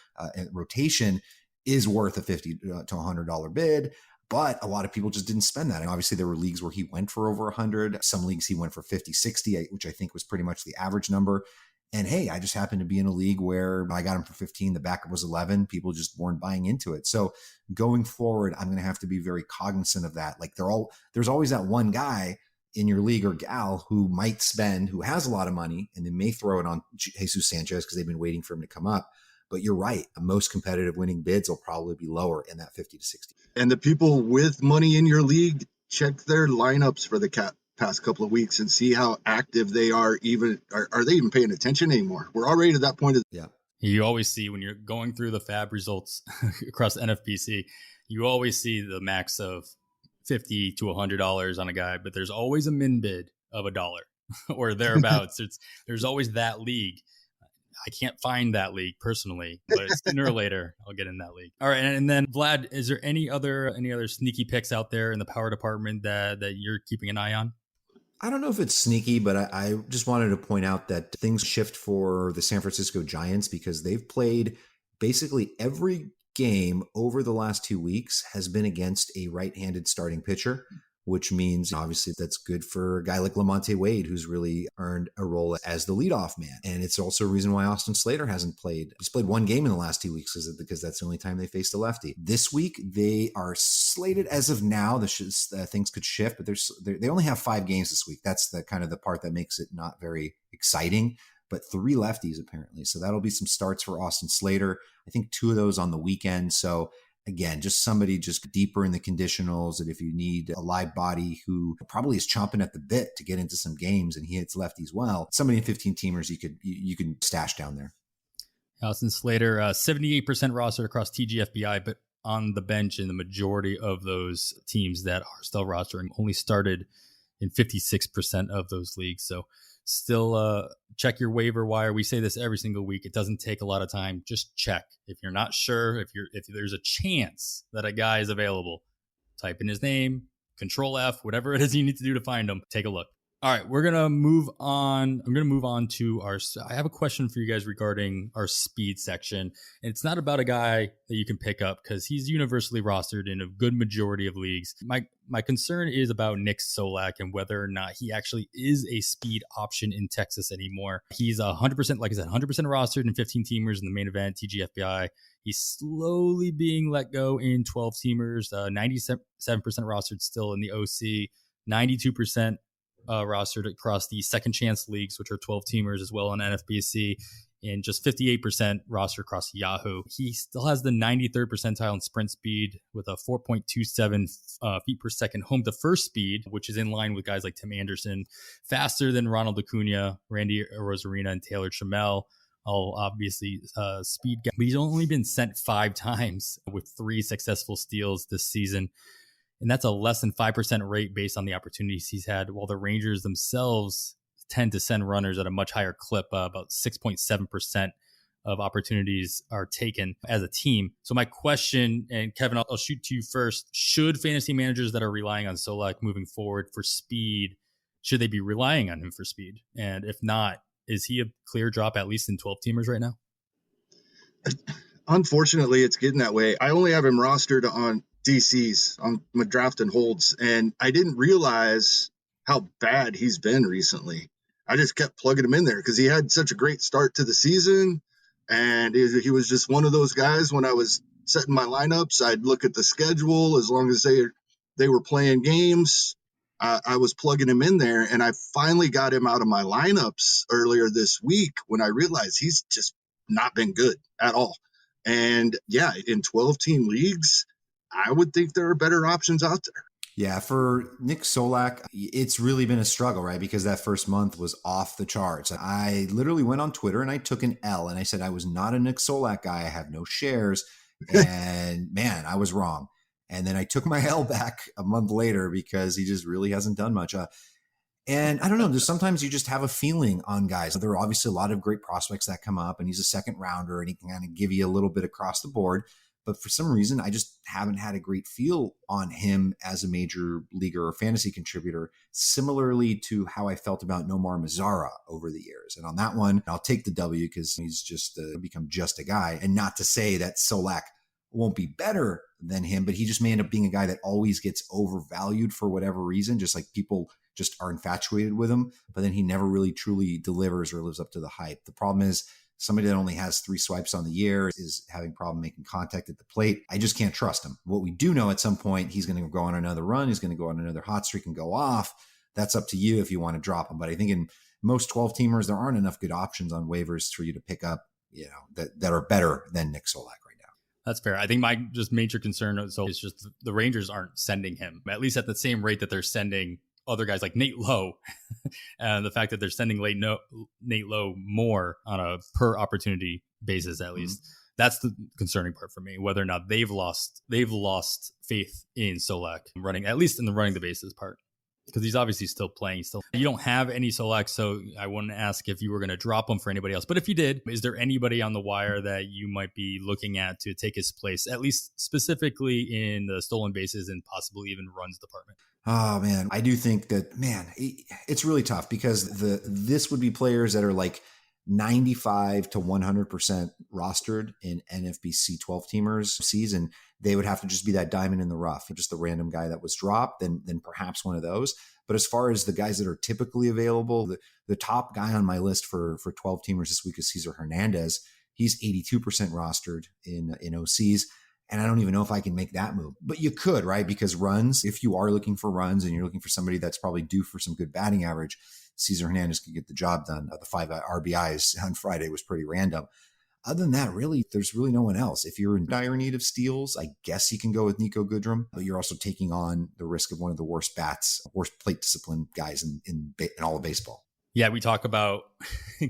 rotation, is worth a $50 to $100 bid. But a lot of people just didn't spend that. And obviously there were leagues where he went for over 100. Some leagues he went for 50, 60, which I think was pretty much the average number. And hey, I just happened to be in a league where I got him for 15. The backup was 11. People just weren't buying into it. So going forward, I'm going to have to be very cognizant of that. Like there's always that one guy in your league or gal who might spend, who has a lot of money, and they may throw it on Jesus Sanchez because they've been waiting for him to come up. But you're right. Most competitive winning bids will probably be lower in that 50 to 60. And the people with money in your league, check their lineups for the past couple of weeks and see how active they are. Are they even paying attention anymore? We're already to that point. Yeah. You always see when you're going through the FAAB results across NFPC, you always see the max of $50 to $100 on a guy, but there's always a min bid of $1 or thereabouts. There's always that league. I can't find that league personally, but sooner or later I'll get in that league. All right, and then Vlad, is there any other sneaky picks out there in the power department that you're keeping an eye on? I don't know if it's sneaky, but I just wanted to point out that things shift for the San Francisco Giants because they've played basically every game over the last 2 weeks has been against a right-handed starting pitcher, which means obviously that's good for a guy like LaMonte Wade, who's really earned a role as the leadoff man. And it's also a reason why Austin Slater hasn't played. He's played one game in the last 2 weeks because that's the only time they faced a lefty. This week, they are slated as of now. Things could shift, but they only have 5 games this week. That's the kind of the part that makes it not very exciting. But 3 lefties apparently. So that'll be some starts for Austin Slater. I think 2 of those on the weekend. So again, just somebody just deeper in the conditionals, that if you need a live body who probably is chomping at the bit to get into some games and he hits lefties well, somebody in 15 teamers you can stash down there. Allison Slater, 78% rostered across TGFBI, but on the bench in the majority of those teams that are still rostering, only started in 56% of those leagues. So still check your waiver wire. We say this every single week. It doesn't take a lot of time. Just check. If you're not sure, if there's a chance that a guy is available, type in his name, Control F, whatever it is you need to do to find him. Take a look. All right, we're going to move on. I'm going to move on to I have a question for you guys regarding our speed section. And it's not about a guy that you can pick up because he's universally rostered in a good majority of leagues. My concern is about Nick Solak and whether or not he actually is a speed option in Texas anymore. He's 100%, like I said, 100% rostered in 15-teamers in the main event, TGFBI. He's slowly being let go in 12-teamers, 97% rostered still in the OC, 92% rostered across the second chance leagues, which are 12-teamers as well on NFBC, and just 58% roster across Yahoo. He still has the 93rd percentile in sprint speed with a 4.27 feet per second home to first speed, which is in line with guys like Tim Anderson, faster than Ronald Acuna, Randy Rosarina, and Taylor Trammell. All obviously speed guys. But he's only been sent 5 times with 3 successful steals this season. And that's a less than 5% rate based on the opportunities he's had, while the Rangers themselves tend to send runners at a much higher clip, about 6.7% of opportunities are taken as a team. So my question, and Kevin, I'll shoot to you first. Should fantasy managers that are relying on Solak moving forward for speed, should they be relying on him for speed? And if not, is he a clear drop, at least in 12-teamers right now? Unfortunately, it's getting that way. I only have him rostered on DCs, on my draft and holds, and I didn't realize how bad he's been recently. I just kept plugging him in there because he had such a great start to the season, and he was just one of those guys. When I was setting my lineups, I'd look at the schedule. As long as they were playing games, I was plugging him in there, and I finally got him out of my lineups earlier this week when I realized he's just not been good at all. And yeah, in 12-team leagues, I would think there are better options out there. Yeah, for Nick Solak, it's really been a struggle, right? Because that first month was off the charts. I literally went on Twitter and I took an L and I said I was not a Nick Solak guy. I have no shares. And man, I was wrong. And then I took my L back a month later because he just really hasn't done much. And I don't know, there's sometimes you just have a feeling on guys. There are obviously a lot of great prospects that come up and he's a second rounder and he can kind of give you a little bit across the board. But for some reason, I just haven't had a great feel on him as a major leaguer or fantasy contributor, similarly to how I felt about Nomar Mazara over the years. And on that one, I'll take the W because he's just become just a guy. And not to say that Solak won't be better than him, but he just may end up being a guy that always gets overvalued for whatever reason, just like people just are infatuated with him, but then he never really truly delivers or lives up to the hype. The problem is, somebody that only has 3 swipes on the year is having a problem making contact at the plate. I just can't trust him. What we do know, at some point, he's going to go on another run. He's going to go on another hot streak and go off. That's up to you if you want to drop him. But I think in most 12-teamers, there aren't enough good options on waivers for you to pick up, that are better than Nick Solak right now. That's fair. I think my just major concern is just the Rangers aren't sending him, at least at the same rate that they're sending other guys like Nate Lowe, and the fact that they're sending Nate Lowe more on a per opportunity basis, at least, that's the concerning part for me. Whether or not they've lost faith in Solak running, at least in the running the bases part, because he's obviously still playing. You don't have any Solak, so I wouldn't ask if you were going to drop him for anybody else. But if you did, is there anybody on the wire that you might be looking at to take his place, at least specifically in the stolen bases and possibly even runs department? Oh man, I do think that, it's really tough because this would be players that are like 95 to 100% rostered in NFBC 12-teamers season. They would have to just be that diamond in the rough, just the random guy that was dropped, then perhaps one of those. But as far as the guys that are typically available, the top guy on my list for 12-teamers this week is Cesar Hernandez. He's 82% rostered in OCs. And I don't even know if I can make that move. But you could, right? Because runs, if you are looking for runs and you're looking for somebody that's probably due for some good batting average, Cesar Hernandez could get the job done. The 5 RBIs on Friday was pretty random. Other than that, really, there's really no one else. If you're in dire need of steals, I guess you can go with Nico Goodrum, but you're also taking on the risk of one of the worst plate discipline guys in all of baseball. Yeah, we talk about,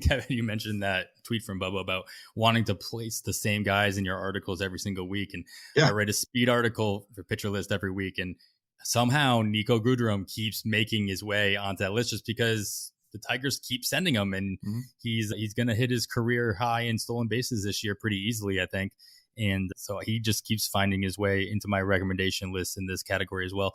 Kevin, you mentioned that tweet from Bubba about wanting to place the same guys in your articles every single week. And I write a speed article for Pitcher List every week. And somehow Nico Goodrum keeps making his way onto that list just because the Tigers keep sending him. And he's going to hit his career high in stolen bases this year pretty easily, I think. And so he just keeps finding his way into my recommendation list in this category as well.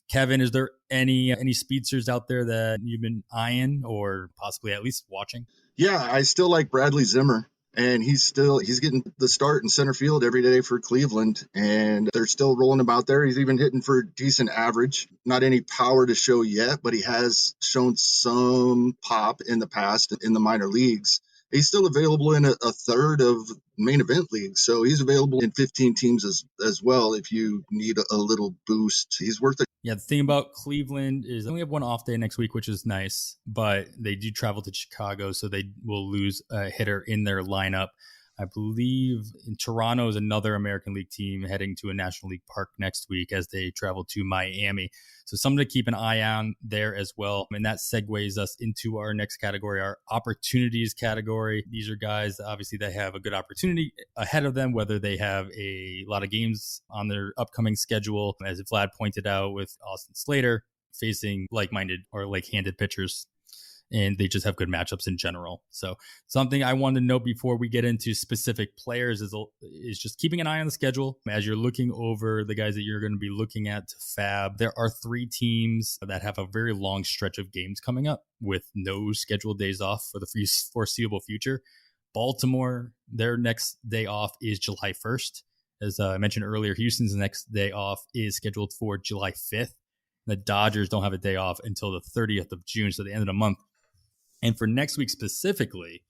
Kevin, is there any speedsters out there that you've been eyeing or possibly at least watching? Yeah, I still like Bradley Zimmer, and he's getting the start in center field every day for Cleveland, and they're still rolling him out there. He's even hitting for decent average. Not any power to show yet, but he has shown some pop in the past in the minor leagues. He's still available in a third of main event leagues, so he's available in 15 teams as well if you need a little boost. He's worth it. Yeah, the thing about Cleveland is they only have one off day next week, which is nice, but they do travel to Chicago, so they will lose a hitter in their lineup. I believe in Toronto is another American League team heading to a National League park next week as they travel to Miami. So something to keep an eye on there as well. And that segues us into our next category, our opportunities category. These are guys, obviously, that have a good opportunity ahead of them, whether they have a lot of games on their upcoming schedule, as Vlad pointed out with Austin Slater, facing like-minded or like-handed pitchers. And they just have good matchups in general. So something I wanted to note before we get into specific players is just keeping an eye on the schedule. As you're looking over the guys that you're going to be looking at to FAAB, there are 3 teams that have a very long stretch of games coming up with no scheduled days off for the foreseeable future. Baltimore, their next day off is July 1st. As I mentioned earlier, Houston's next day off is scheduled for July 5th. The Dodgers don't have a day off until the 30th of June, so the end of the month. And for next week specifically,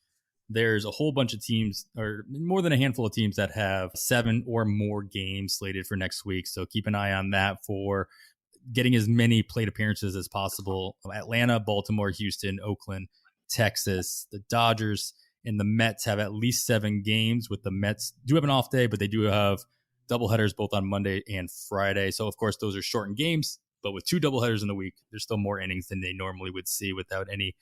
there's a whole bunch of teams, or more than a handful of teams, that have 7 or more games slated for next week. So keep an eye on that for getting as many plate appearances as possible. Atlanta, Baltimore, Houston, Oakland, Texas, the Dodgers, and the Mets have at least 7 games, with the Mets do have an off day, but they do have doubleheaders both on Monday and Friday. So, of course, those are shortened games, but with 2 doubleheaders in the week, there's still more innings than they normally would see without any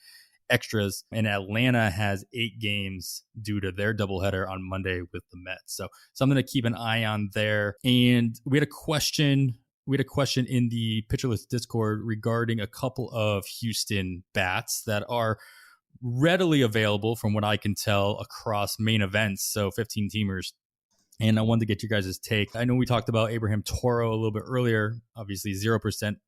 extras. And Atlanta has 8 games due to their doubleheader on Monday with the Mets. So something to keep an eye on there. And we had a question in the Pitcher List Discord regarding a couple of Houston bats that are readily available from what I can tell across main events. So 15 teamers. And I wanted to get your guys' take. I know we talked about Abraham Toro a little bit earlier, obviously 0%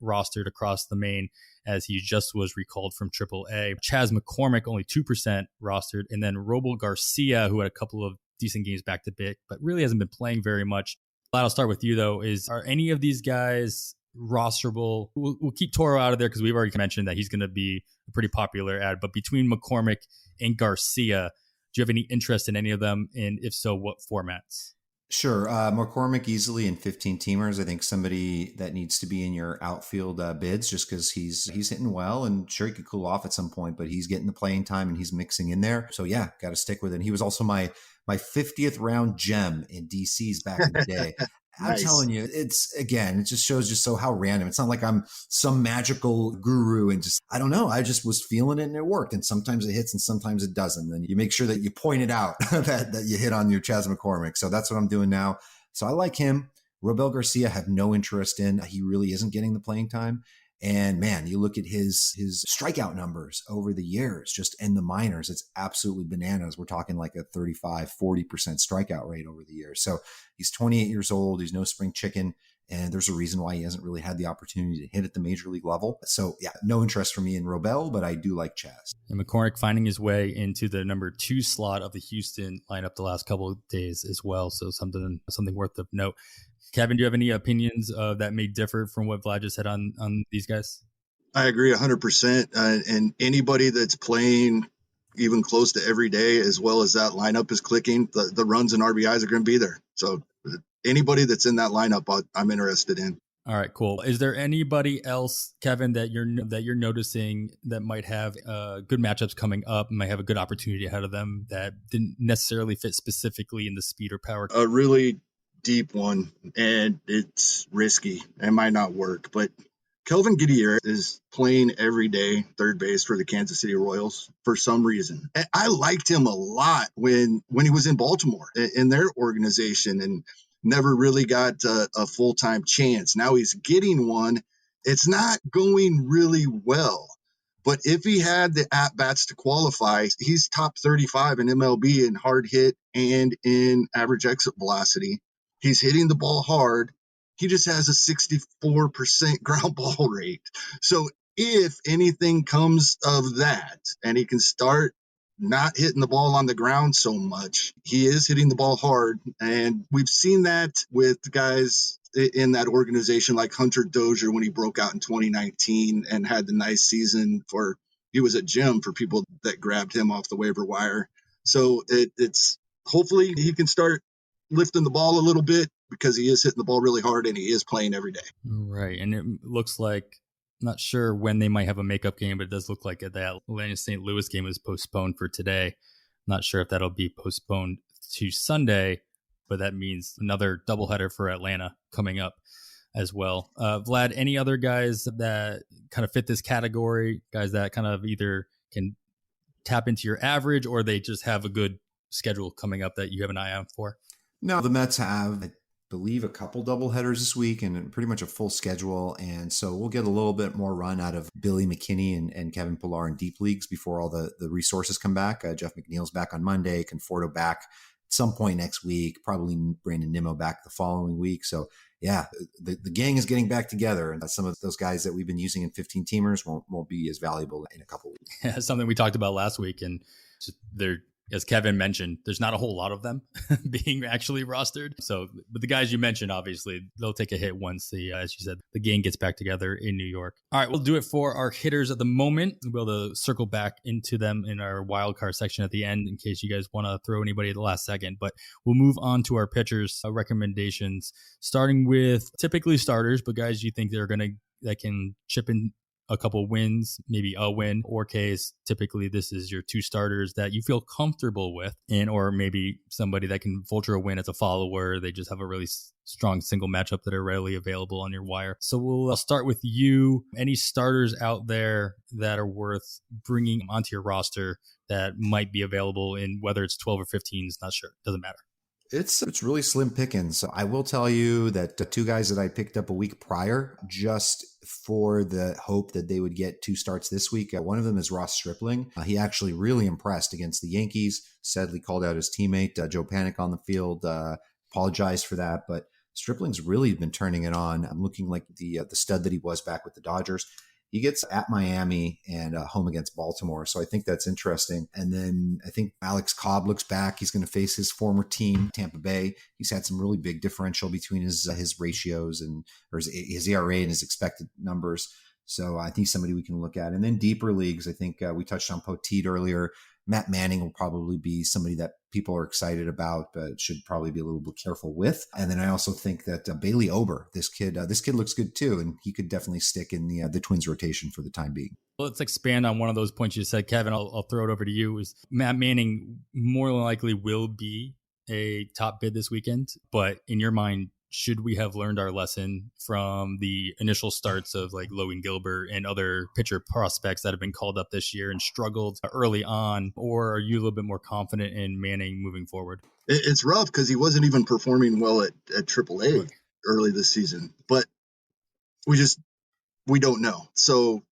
rostered across the main as he just was recalled from AAA. Chas McCormick, only 2% rostered. And then Robel Garcia, who had a couple of decent games back to back, but really hasn't been playing very much. I'll start with you, though. Are any of these guys rosterable? We'll keep Toro out of there because we've already mentioned that he's going to be a pretty popular ad. But between McCormick and Garcia, do you have any interest in any of them? And if so, what formats? Sure. McCormick easily in 15 teamers. I think somebody that needs to be in your outfield bids just because he's hitting well, and sure, he could cool off at some point, but he's getting the playing time and he's mixing in there. So yeah, got to stick with it. And he was also my 50th round gem in DCs back in the day. Nice. I'm telling you, it just shows just how random. It's not like I'm some magical guru and just, I don't know. I just was feeling it and it worked. And sometimes it hits and sometimes it doesn't. And you make sure that you point it out that you hit on your Chas McCormick. So that's what I'm doing now. So I like him. Robel Garcia, have no interest in. He really isn't getting the playing time. And man, you look at his strikeout numbers over the years, just in the minors, it's absolutely bananas. We're talking like a 35, 40% strikeout rate over the years. So he's 28 years old. He's no spring chicken. And there's a reason why he hasn't really had the opportunity to hit at the major league level. So yeah, no interest for me in Robel, but I do like Chas. And McCormick finding his way into the number 2 slot of the Houston lineup the last couple of days as well. So something worth of note. Kevin, do you have any opinions that may differ from what Vlad just said on these guys? I agree 100%. And anybody that's playing even close to every day, as well as that lineup is clicking, the runs and RBIs are going to be there. So anybody that's in that lineup, I'm interested in. All right, cool. Is there anybody else, Kevin, that you're noticing that might have good matchups coming up, might have a good opportunity ahead of them that didn't necessarily fit specifically in the speed or power? A really deep one, and it's risky. It might not work, but Kelvin Giddier is playing every day third base for the Kansas City Royals for some reason. And I liked him a lot when he was in Baltimore in their organization and never really got a full-time chance. Now he's getting one. It's not going really well. But if he had the at-bats to qualify, he's top 35 in MLB in hard hit and in average exit velocity. He's hitting the ball hard. He just has a 64% ground ball rate. So if anything comes of that and he can start not hitting the ball on the ground so much, he is hitting the ball hard. And we've seen that with guys in that organization like Hunter Dozier when he broke out in 2019 and had the nice season he was a gem for people that grabbed him off the waiver wire. So it's hopefully he can start lifting the ball a little bit because he is hitting the ball really hard and he is playing every day. Right. And it looks like, not sure when they might have a makeup game, but it does look like that Atlanta St. Louis game was postponed for today. Not sure if that'll be postponed to Sunday, but that means another doubleheader for Atlanta coming up as well. Vlad, any other guys that kind of fit this category, guys that kind of either can tap into your average or they just have a good schedule coming up that you have an eye out for? No, the Mets have, I believe, a couple doubleheaders this week and pretty much a full schedule. And so we'll get a little bit more run out of Billy McKinney and Kevin Pillar in deep leagues before all the resources come back. Jeff McNeil's back on Monday, Conforto back at some point next week, probably Brandon Nimmo back the following week. So yeah, the gang is getting back together, and some of those guys that we've been using in 15 teamers won't be as valuable in a couple weeks. Yeah, something we talked about last week, and they're, as Kevin mentioned, there's not a whole lot of them being actually rostered. So, but the guys you mentioned, obviously, they'll take a hit once as you said, the gang gets back together in New York. All right, we'll do it for our hitters at the moment. We'll be able to circle back into them in our wildcard section at the end in case you guys want to throw anybody at the last second. But we'll move on to our pitchers recommendations, starting with typically starters, but guys you think that can chip in a couple wins, maybe a win, or case typically this is your two starters that you feel comfortable with, and or maybe somebody that can vulture a win as a follower. They just have a really strong single matchup that are readily available on your wire. So we'll start with you. Any starters out there that are worth bringing onto your roster that might be available in whether it's 12 or 15 is not sure. Doesn't matter. It's really slim pickings. So I will tell you that the two guys that I picked up a week prior, just for the hope that they would get two starts this week. One of them is Ross Stripling. He actually really impressed against the Yankees. Sadly called out his teammate, Joe Panic, on the field. Apologized for that, but Stripling's really been turning it on. I'm looking like the stud that he was back with the Dodgers. He gets at Miami and home against Baltimore. So I think that's interesting. And then I think Alex Cobb looks back. He's going to face his former team, Tampa Bay. He's had some really big differential between his ratios or his ERA and his expected numbers. So I think somebody we can look at. And then deeper leagues, I think we touched on Poteet earlier. Matt Manning will probably be somebody that people are excited about, but should probably be a little bit careful with. And then I also think that Bailey Ober, this kid looks good too, and he could definitely stick in the Twins rotation for the time being. Well, let's expand on one of those points you said, Kevin. I'll throw it over to you. Is Matt Manning more likely will be a top bid this weekend, but in your mind, should we have learned our lesson from the initial starts of like Logan Gilbert and other pitcher prospects that have been called up this year and struggled early on? Or are you a little bit more confident in Manning moving forward? It's rough because he wasn't even performing well at AAA early this season, but we don't know. So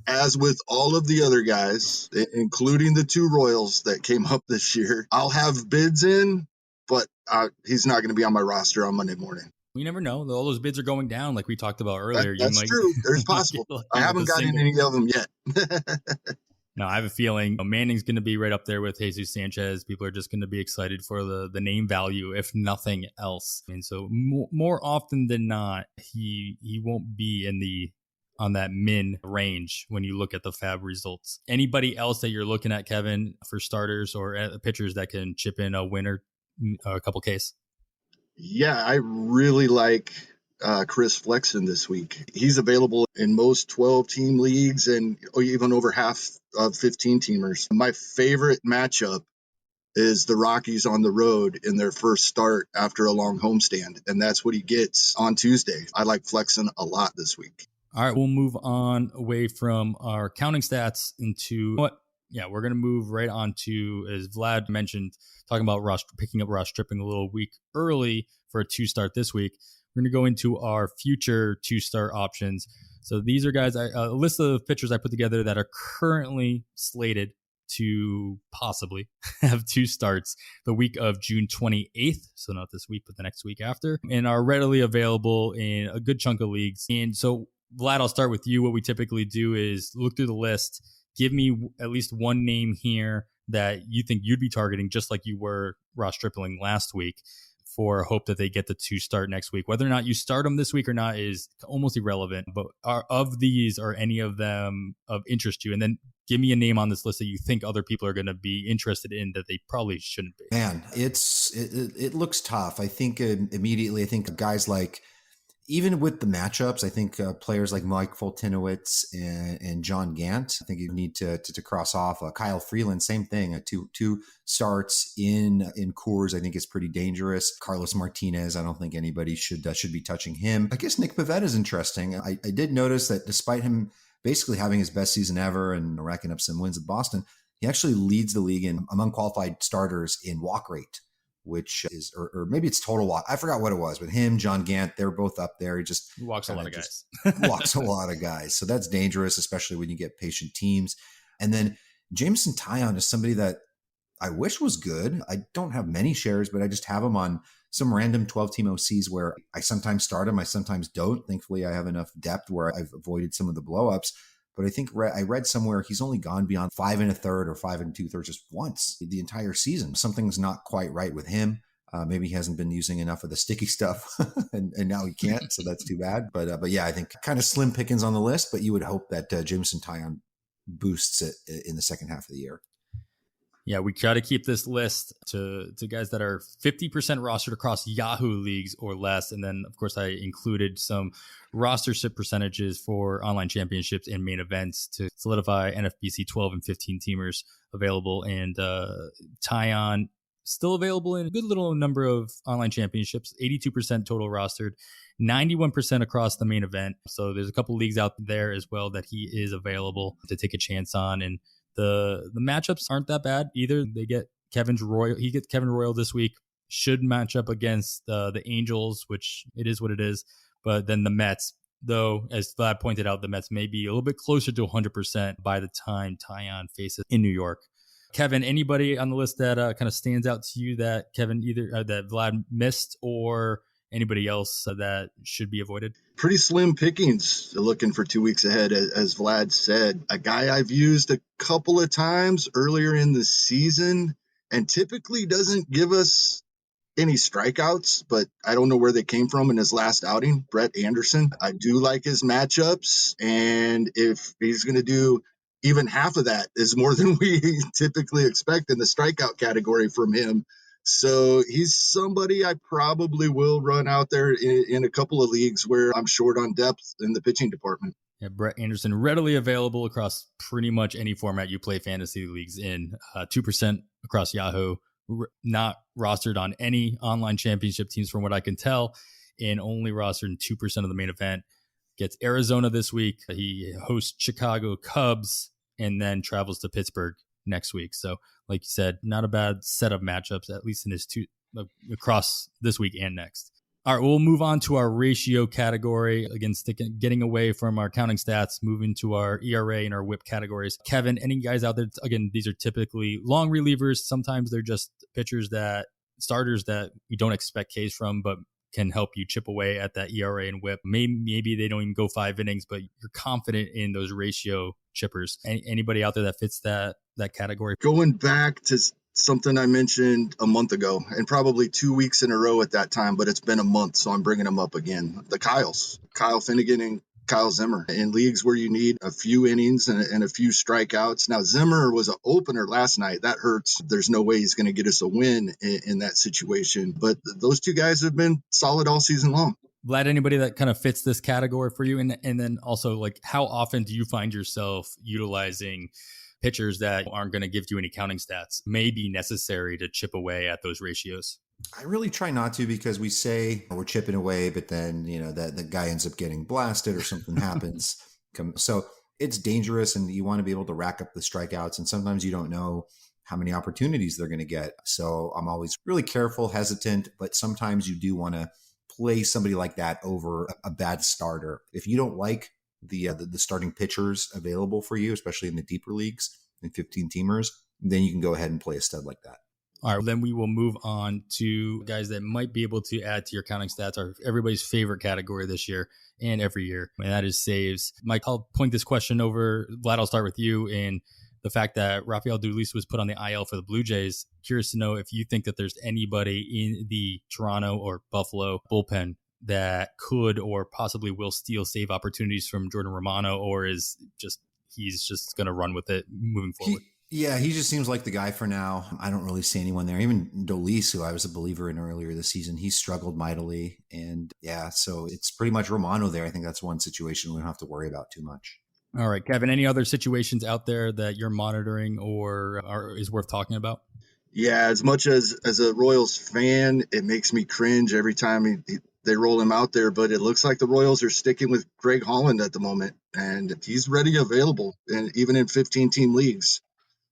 as with all of the other guys, including the two Royals that came up this year, I'll have bids in, but he's not going to be on my roster on Monday morning. You never know. All those bids are going down, like we talked about earlier. That's true. There's possible. I haven't gotten any of them yet. No, I have a feeling Manning's going to be right up there with Jesus Sanchez. People are just going to be excited for the name value, if nothing else. And so more often than not, he won't be on that min range when you look at the FAAB results. Anybody else that you're looking at, Kevin, for starters or pitchers that can chip in a winner? A couple case. Yeah, I really like Chris Flexen this week. He's available in most 12-team leagues and even over half of 15-teamers. My favorite matchup is the Rockies on the road in their first start after a long homestand, and that's what he gets on Tuesday. I like Flexen a lot this week. All right, we'll move on away from our counting stats into what? Yeah, we're going to move right on to, as Vlad mentioned, talking about picking up Ross Stripping a little week early for a 2-start this week. We're going to go into our future 2-start options. So these are guys, a list of pitchers I put together that are currently slated to possibly have 2 starts the week of June 28th. So not this week, but the next week after, and are readily available in a good chunk of leagues. And so, Vlad, I'll start with you. What we typically do is look through the list. Give me at least one name here that you think you'd be targeting, just like you were Ross Stripling last week, for hope that they get the 2 start next week. Whether or not you start them this week or not is almost irrelevant. But of these, are any of them of interest to you? And then give me a name on this list that you think other people are going to be interested in that they probably shouldn't be. Man, it looks tough. I think immediately, I think guys like, even with the matchups, I think players like Mike Foltynewicz and John Gant, I think you need to cross off. Kyle Freeland, same thing. Two starts in Coors, I think is pretty dangerous. Carlos Martinez, I don't think anybody should be touching him. I guess Nick Pivetta is interesting. I did notice that despite him basically having his best season ever and racking up some wins at Boston, he actually leads the league among qualified starters in walk rate, which is, or maybe it's total walk. I forgot what it was, but him, John Gant, they're both up there. He walks a lot of guys. Walks a lot of guys. So that's dangerous, especially when you get patient teams. And then Jameson Taillon is somebody that I wish was good. I don't have many shares, but I just have him on some random 12-team OCs where I sometimes start him, I sometimes don't. Thankfully, I have enough depth where I've avoided some of the blowups. But I think I read somewhere he's only gone beyond 5 1/3 or 5 2/3 just once the entire season. Something's not quite right with him. Maybe he hasn't been using enough of the sticky stuff and now he can't. So that's too bad. But yeah, I think kind of slim pickings on the list, but you would hope that Jameson Taillon boosts it in the second half of the year. Yeah, we try to keep this list to guys that are 50% rostered across Yahoo leagues or less. And then, of course, I included some rostership percentages for online championships and main events to solidify NFBC 12 and 15 teamers available. And Taillon still available in a good little number of online championships, 82% total rostered, 91% across the main event. So there's a couple leagues out there as well that he is available to take a chance on. And the matchups aren't that bad either. They get he gets Kevin Royal this week, should match up against the Angels, which it is what it is. But then the Mets, though, as Vlad pointed out, the Mets may be a little bit closer to 100% by the time Taillon faces in New York. Kevin, anybody on the list that kind of stands out to you that Kevin that Vlad missed, or anybody else that should be avoided? Pretty slim pickings looking for 2 weeks ahead, as Vlad said. A guy I've used a couple of times earlier in the season and typically doesn't give us any strikeouts, but I don't know where they came from in his last outing. Brett Anderson. I do like his matchups, and if he's going to do even half of that is more than we typically expect in the strikeout category from him. So he's somebody I probably will run out there in a couple of leagues where I'm short on depth in the pitching department. Yeah, Brett Anderson, readily available across pretty much any format you play fantasy leagues in. 2% across Yahoo, not rostered on any online championship teams from what I can tell, and only rostered in 2% of the main event. Gets Arizona this week. He hosts Chicago Cubs and then travels to Pittsburgh next week. So like you said, not a bad set of matchups, at least in his across this week and next. All right, we'll move on to our ratio category. Again, getting away from our counting stats, moving to our ERA and our WHIP categories. Kevin, any guys out there? Again, these are typically long relievers. Sometimes they're just starters that you don't expect Ks from, but can help you chip away at that ERA and WHIP. Maybe they don't even go 5 innings, but you're confident in those ratio chippers. Anybody out there that fits that category? Going back to something I mentioned a month ago, and probably 2 weeks in a row at that time, but it's been a month, so I'm bringing them up again. The Kyles, Kyle Finnegan and Kyle Zimmer, in leagues where you need a few innings and a few strikeouts. Now, Zimmer was an opener last night. That hurts. There's no way he's going to get us a win in that situation. But those two guys have been solid all season long. Vlad, anybody that kind of fits this category for you? And then also, like, how often do you find yourself utilizing pitchers that aren't going to give you any counting stats may be necessary to chip away at those ratios? I really try not to, because we say we're chipping away, but then, the guy ends up getting blasted or something happens. So it's dangerous, and you want to be able to rack up the strikeouts. And sometimes you don't know how many opportunities they're going to get. So I'm always really careful, hesitant, but sometimes you do want to play somebody like that over a bad starter. If you don't like the starting pitchers available for you, especially in the deeper leagues in 15 teamers, then you can go ahead and play a stud like that. All right, then we will move on to guys that might be able to add to your counting stats, or everybody's favorite category this year and every year, and that is saves. Mike, I'll point this question over. Vlad, I'll start with you. In the fact that Rafael Dolis was put on the IL for the Blue Jays, curious to know if you think that there's anybody in the Toronto or Buffalo bullpen that could or possibly will steal save opportunities from Jordan Romano, or he's just going to run with it moving forward? He just seems like the guy for now. I don't really see anyone there. Even Dolis, who I was a believer in earlier this season, he struggled mightily. And so it's pretty much Romano there. I think that's one situation we don't have to worry about too much. All right, Kevin, any other situations out there that you're monitoring or is worth talking about? Yeah, as much as a Royals fan, it makes me cringe every time they roll him out there. But it looks like the Royals are sticking with Greg Holland at the moment, and he's ready, available, and even in 15-team leagues.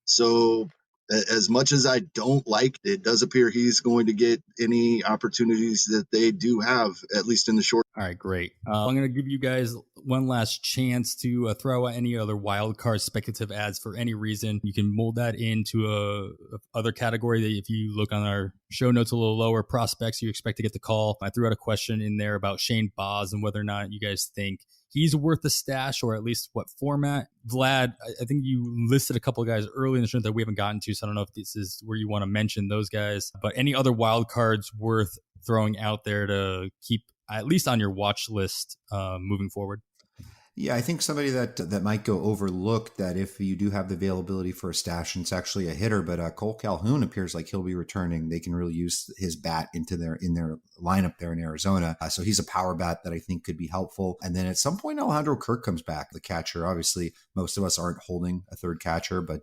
So as much as I don't like it, does appear he's going to get any opportunities that they do have, at least in the short. All right, great. I'm going to give you guys one last chance to throw out any other wild card speculative ads for any reason. You can mold that into a other category that, if you look on our show notes a little lower, prospects you expect to get the call. I threw out a question in there about Shane Baz and whether or not you guys think he's worth a stash, or at least what format. Vlad, I think you listed a couple of guys early in the show that we haven't gotten to, so I don't know if this is where you want to mention those guys. But any other wild cards worth throwing out there to keep at least on your watch list moving forward? Yeah, I think somebody that might go overlooked, that if you do have the availability for a stash, and it's actually a hitter, but Cole Calhoun appears like he'll be returning. They can really use his bat in their lineup there in Arizona. So he's a power bat that I think could be helpful. And then at some point, Alejandro Kirk comes back, the catcher. Obviously, most of us aren't holding a third catcher, but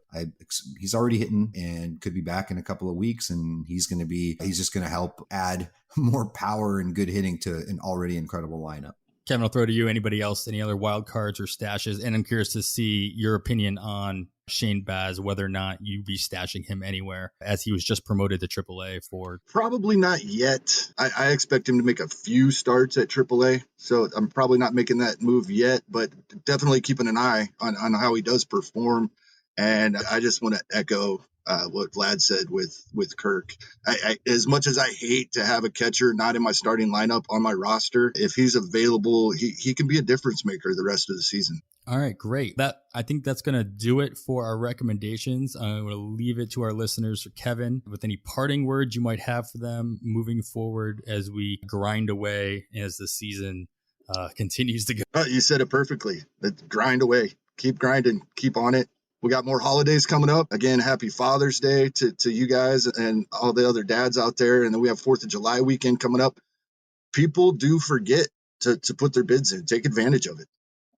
he's already hitting and could be back in a couple of weeks. And he's just going to help add more power and good hitting to an already incredible lineup. Kevin, I'll throw to you. Anybody else, any other wild cards or stashes? And I'm curious to see your opinion on Shane Baz, whether or not you'd be stashing him anywhere, as he was just promoted to AAA for. Probably not yet. I expect him to make a few starts at AAA, so I'm probably not making that move yet, but definitely keeping an eye on how he does perform. And I just want to echo what Vlad said with Kirk. As much as I hate to have a catcher not in my starting lineup on my roster, if he's available, he can be a difference maker the rest of the season. All right, great. I think that's going to do it for our recommendations. I'm going to leave it to our listeners, for Kevin, with any parting words you might have for them moving forward as we grind away as the season continues to go. You said it perfectly. Grind away. Keep grinding. Keep on it. We got more holidays coming up. Again, happy Father's Day to you guys and all the other dads out there. And then we have 4th of July weekend coming up. People do forget to put their bids in. Take advantage of it.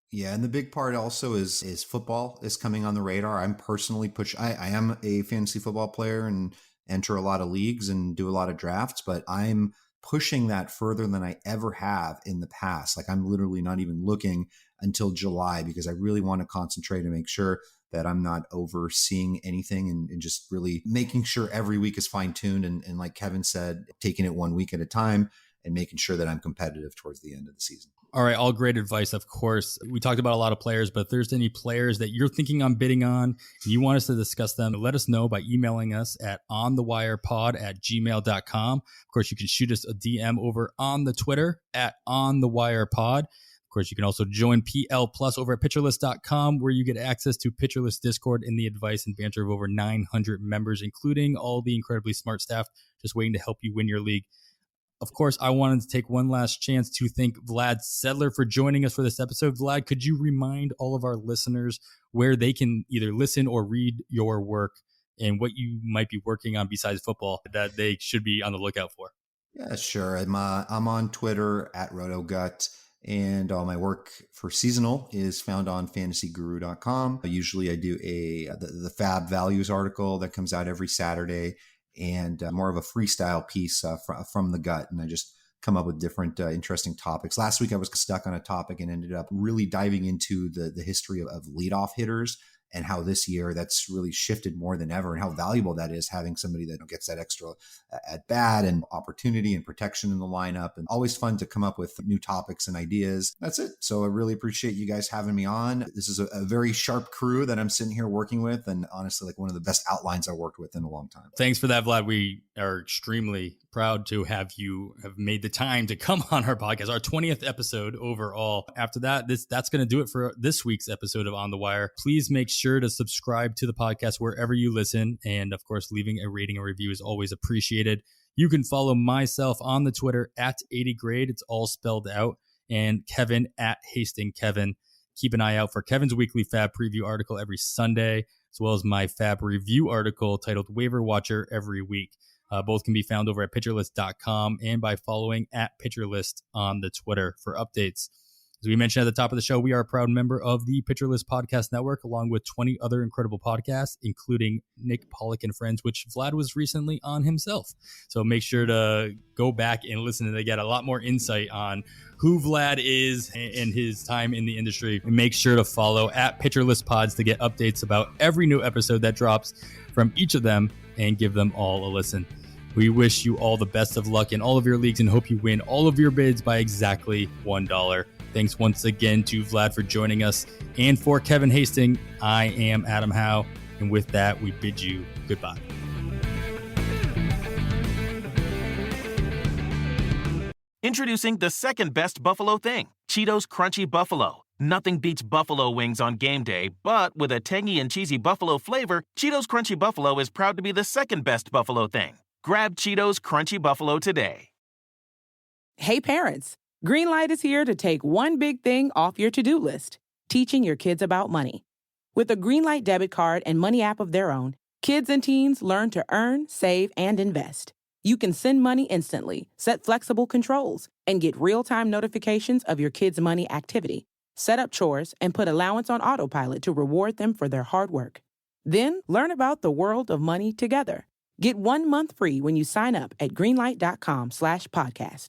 Yeah, and the big part also is football is coming on the radar. I'm personally I am a fantasy football player and enter a lot of leagues and do a lot of drafts, but I'm pushing that further than I ever have in the past. Like, I'm literally not even looking until July, because I really want to concentrate and make sure that I'm not overseeing anything and just really making sure every week is fine-tuned. And like Kevin said, taking it one week at a time and making sure that I'm competitive towards the end of the season. All right, all great advice, of course. We talked about a lot of players, but if there's any players that you're thinking on bidding on and you want us to discuss them, let us know by emailing us at onthewirepod@gmail.com. Of course, you can shoot us a DM over on the Twitter at onthewirepod. Of course, you can also join PL Plus over at pitcherlist.com, where you get access to Pitcherlist Discord and the advice and banter of over 900 members, including all the incredibly smart staff just waiting to help you win your league. Of course, I wanted to take one last chance to thank Vlad Sedler for joining us for this episode. Vlad, could you remind all of our listeners where they can either listen or read your work and what you might be working on besides football that they should be on the lookout for? Yeah, sure. I'm on Twitter at RotoGut. And all my work for seasonal is found on fantasyguru.com. Usually I do the FAAB values article that comes out every Saturday. and more of a freestyle piece from the gut. And I just come up with different interesting topics. Last week, I was stuck on a topic and ended up really diving into the history of leadoff hitters and how this year that's really shifted more than ever, and how valuable that is, having somebody that gets that extra at bat and opportunity and protection in the lineup. And always fun to come up with new topics and ideas. That's it. So I really appreciate you guys having me on. This is a very sharp crew that I'm sitting here working with, and honestly, like one of the best outlines I worked with in a long time. Thanks for that, Vlad. We are extremely proud to have you have made the time to come on our podcast, our 20th episode overall. After that, that's going to do it for this week's episode of On the Wire. Please make sure to subscribe to the podcast wherever you listen. And of course, leaving a rating and review is always appreciated. You can follow myself on the Twitter at 80grade. It's all spelled out. And Kevin at HastingKevin. Keep an eye out for Kevin's weekly FAAB preview article every Sunday, as well as my FAAB review article titled Waiver Watcher every week. Both can be found over at pitcherlist.com and by following at pitcherlist on the Twitter for updates. As we mentioned at the top of the show, we are a proud member of the Pitcher List Podcast Network, along with 20 other incredible podcasts, including Nick Pollock and Friends, which Vlad was recently on himself. So make sure to go back and listen to get a lot more insight on who Vlad is and his time in the industry. And make sure to follow at Pitcher List Pods to get updates about every new episode that drops from each of them and give them all a listen. We wish you all the best of luck in all of your leagues and hope you win all of your bids by exactly $1. Thanks once again to Vlad for joining us. And for Kevin Hastings, I am Adam Howe. And with that, we bid you goodbye. Introducing the second best buffalo thing, Cheetos Crunchy Buffalo. Nothing beats buffalo wings on game day, but with a tangy and cheesy buffalo flavor, Cheetos Crunchy Buffalo is proud to be the second best buffalo thing. Grab Cheetos Crunchy Buffalo today. Hey parents, Greenlight is here to take one big thing off your to-do list, teaching your kids about money. With a Greenlight debit card and money app of their own, kids and teens learn to earn, save, and invest. You can send money instantly, set flexible controls, and get real-time notifications of your kids' money activity. Set up chores and put allowance on autopilot to reward them for their hard work. Then learn about the world of money together. Get 1 month free when you sign up at greenlight.com/podcast.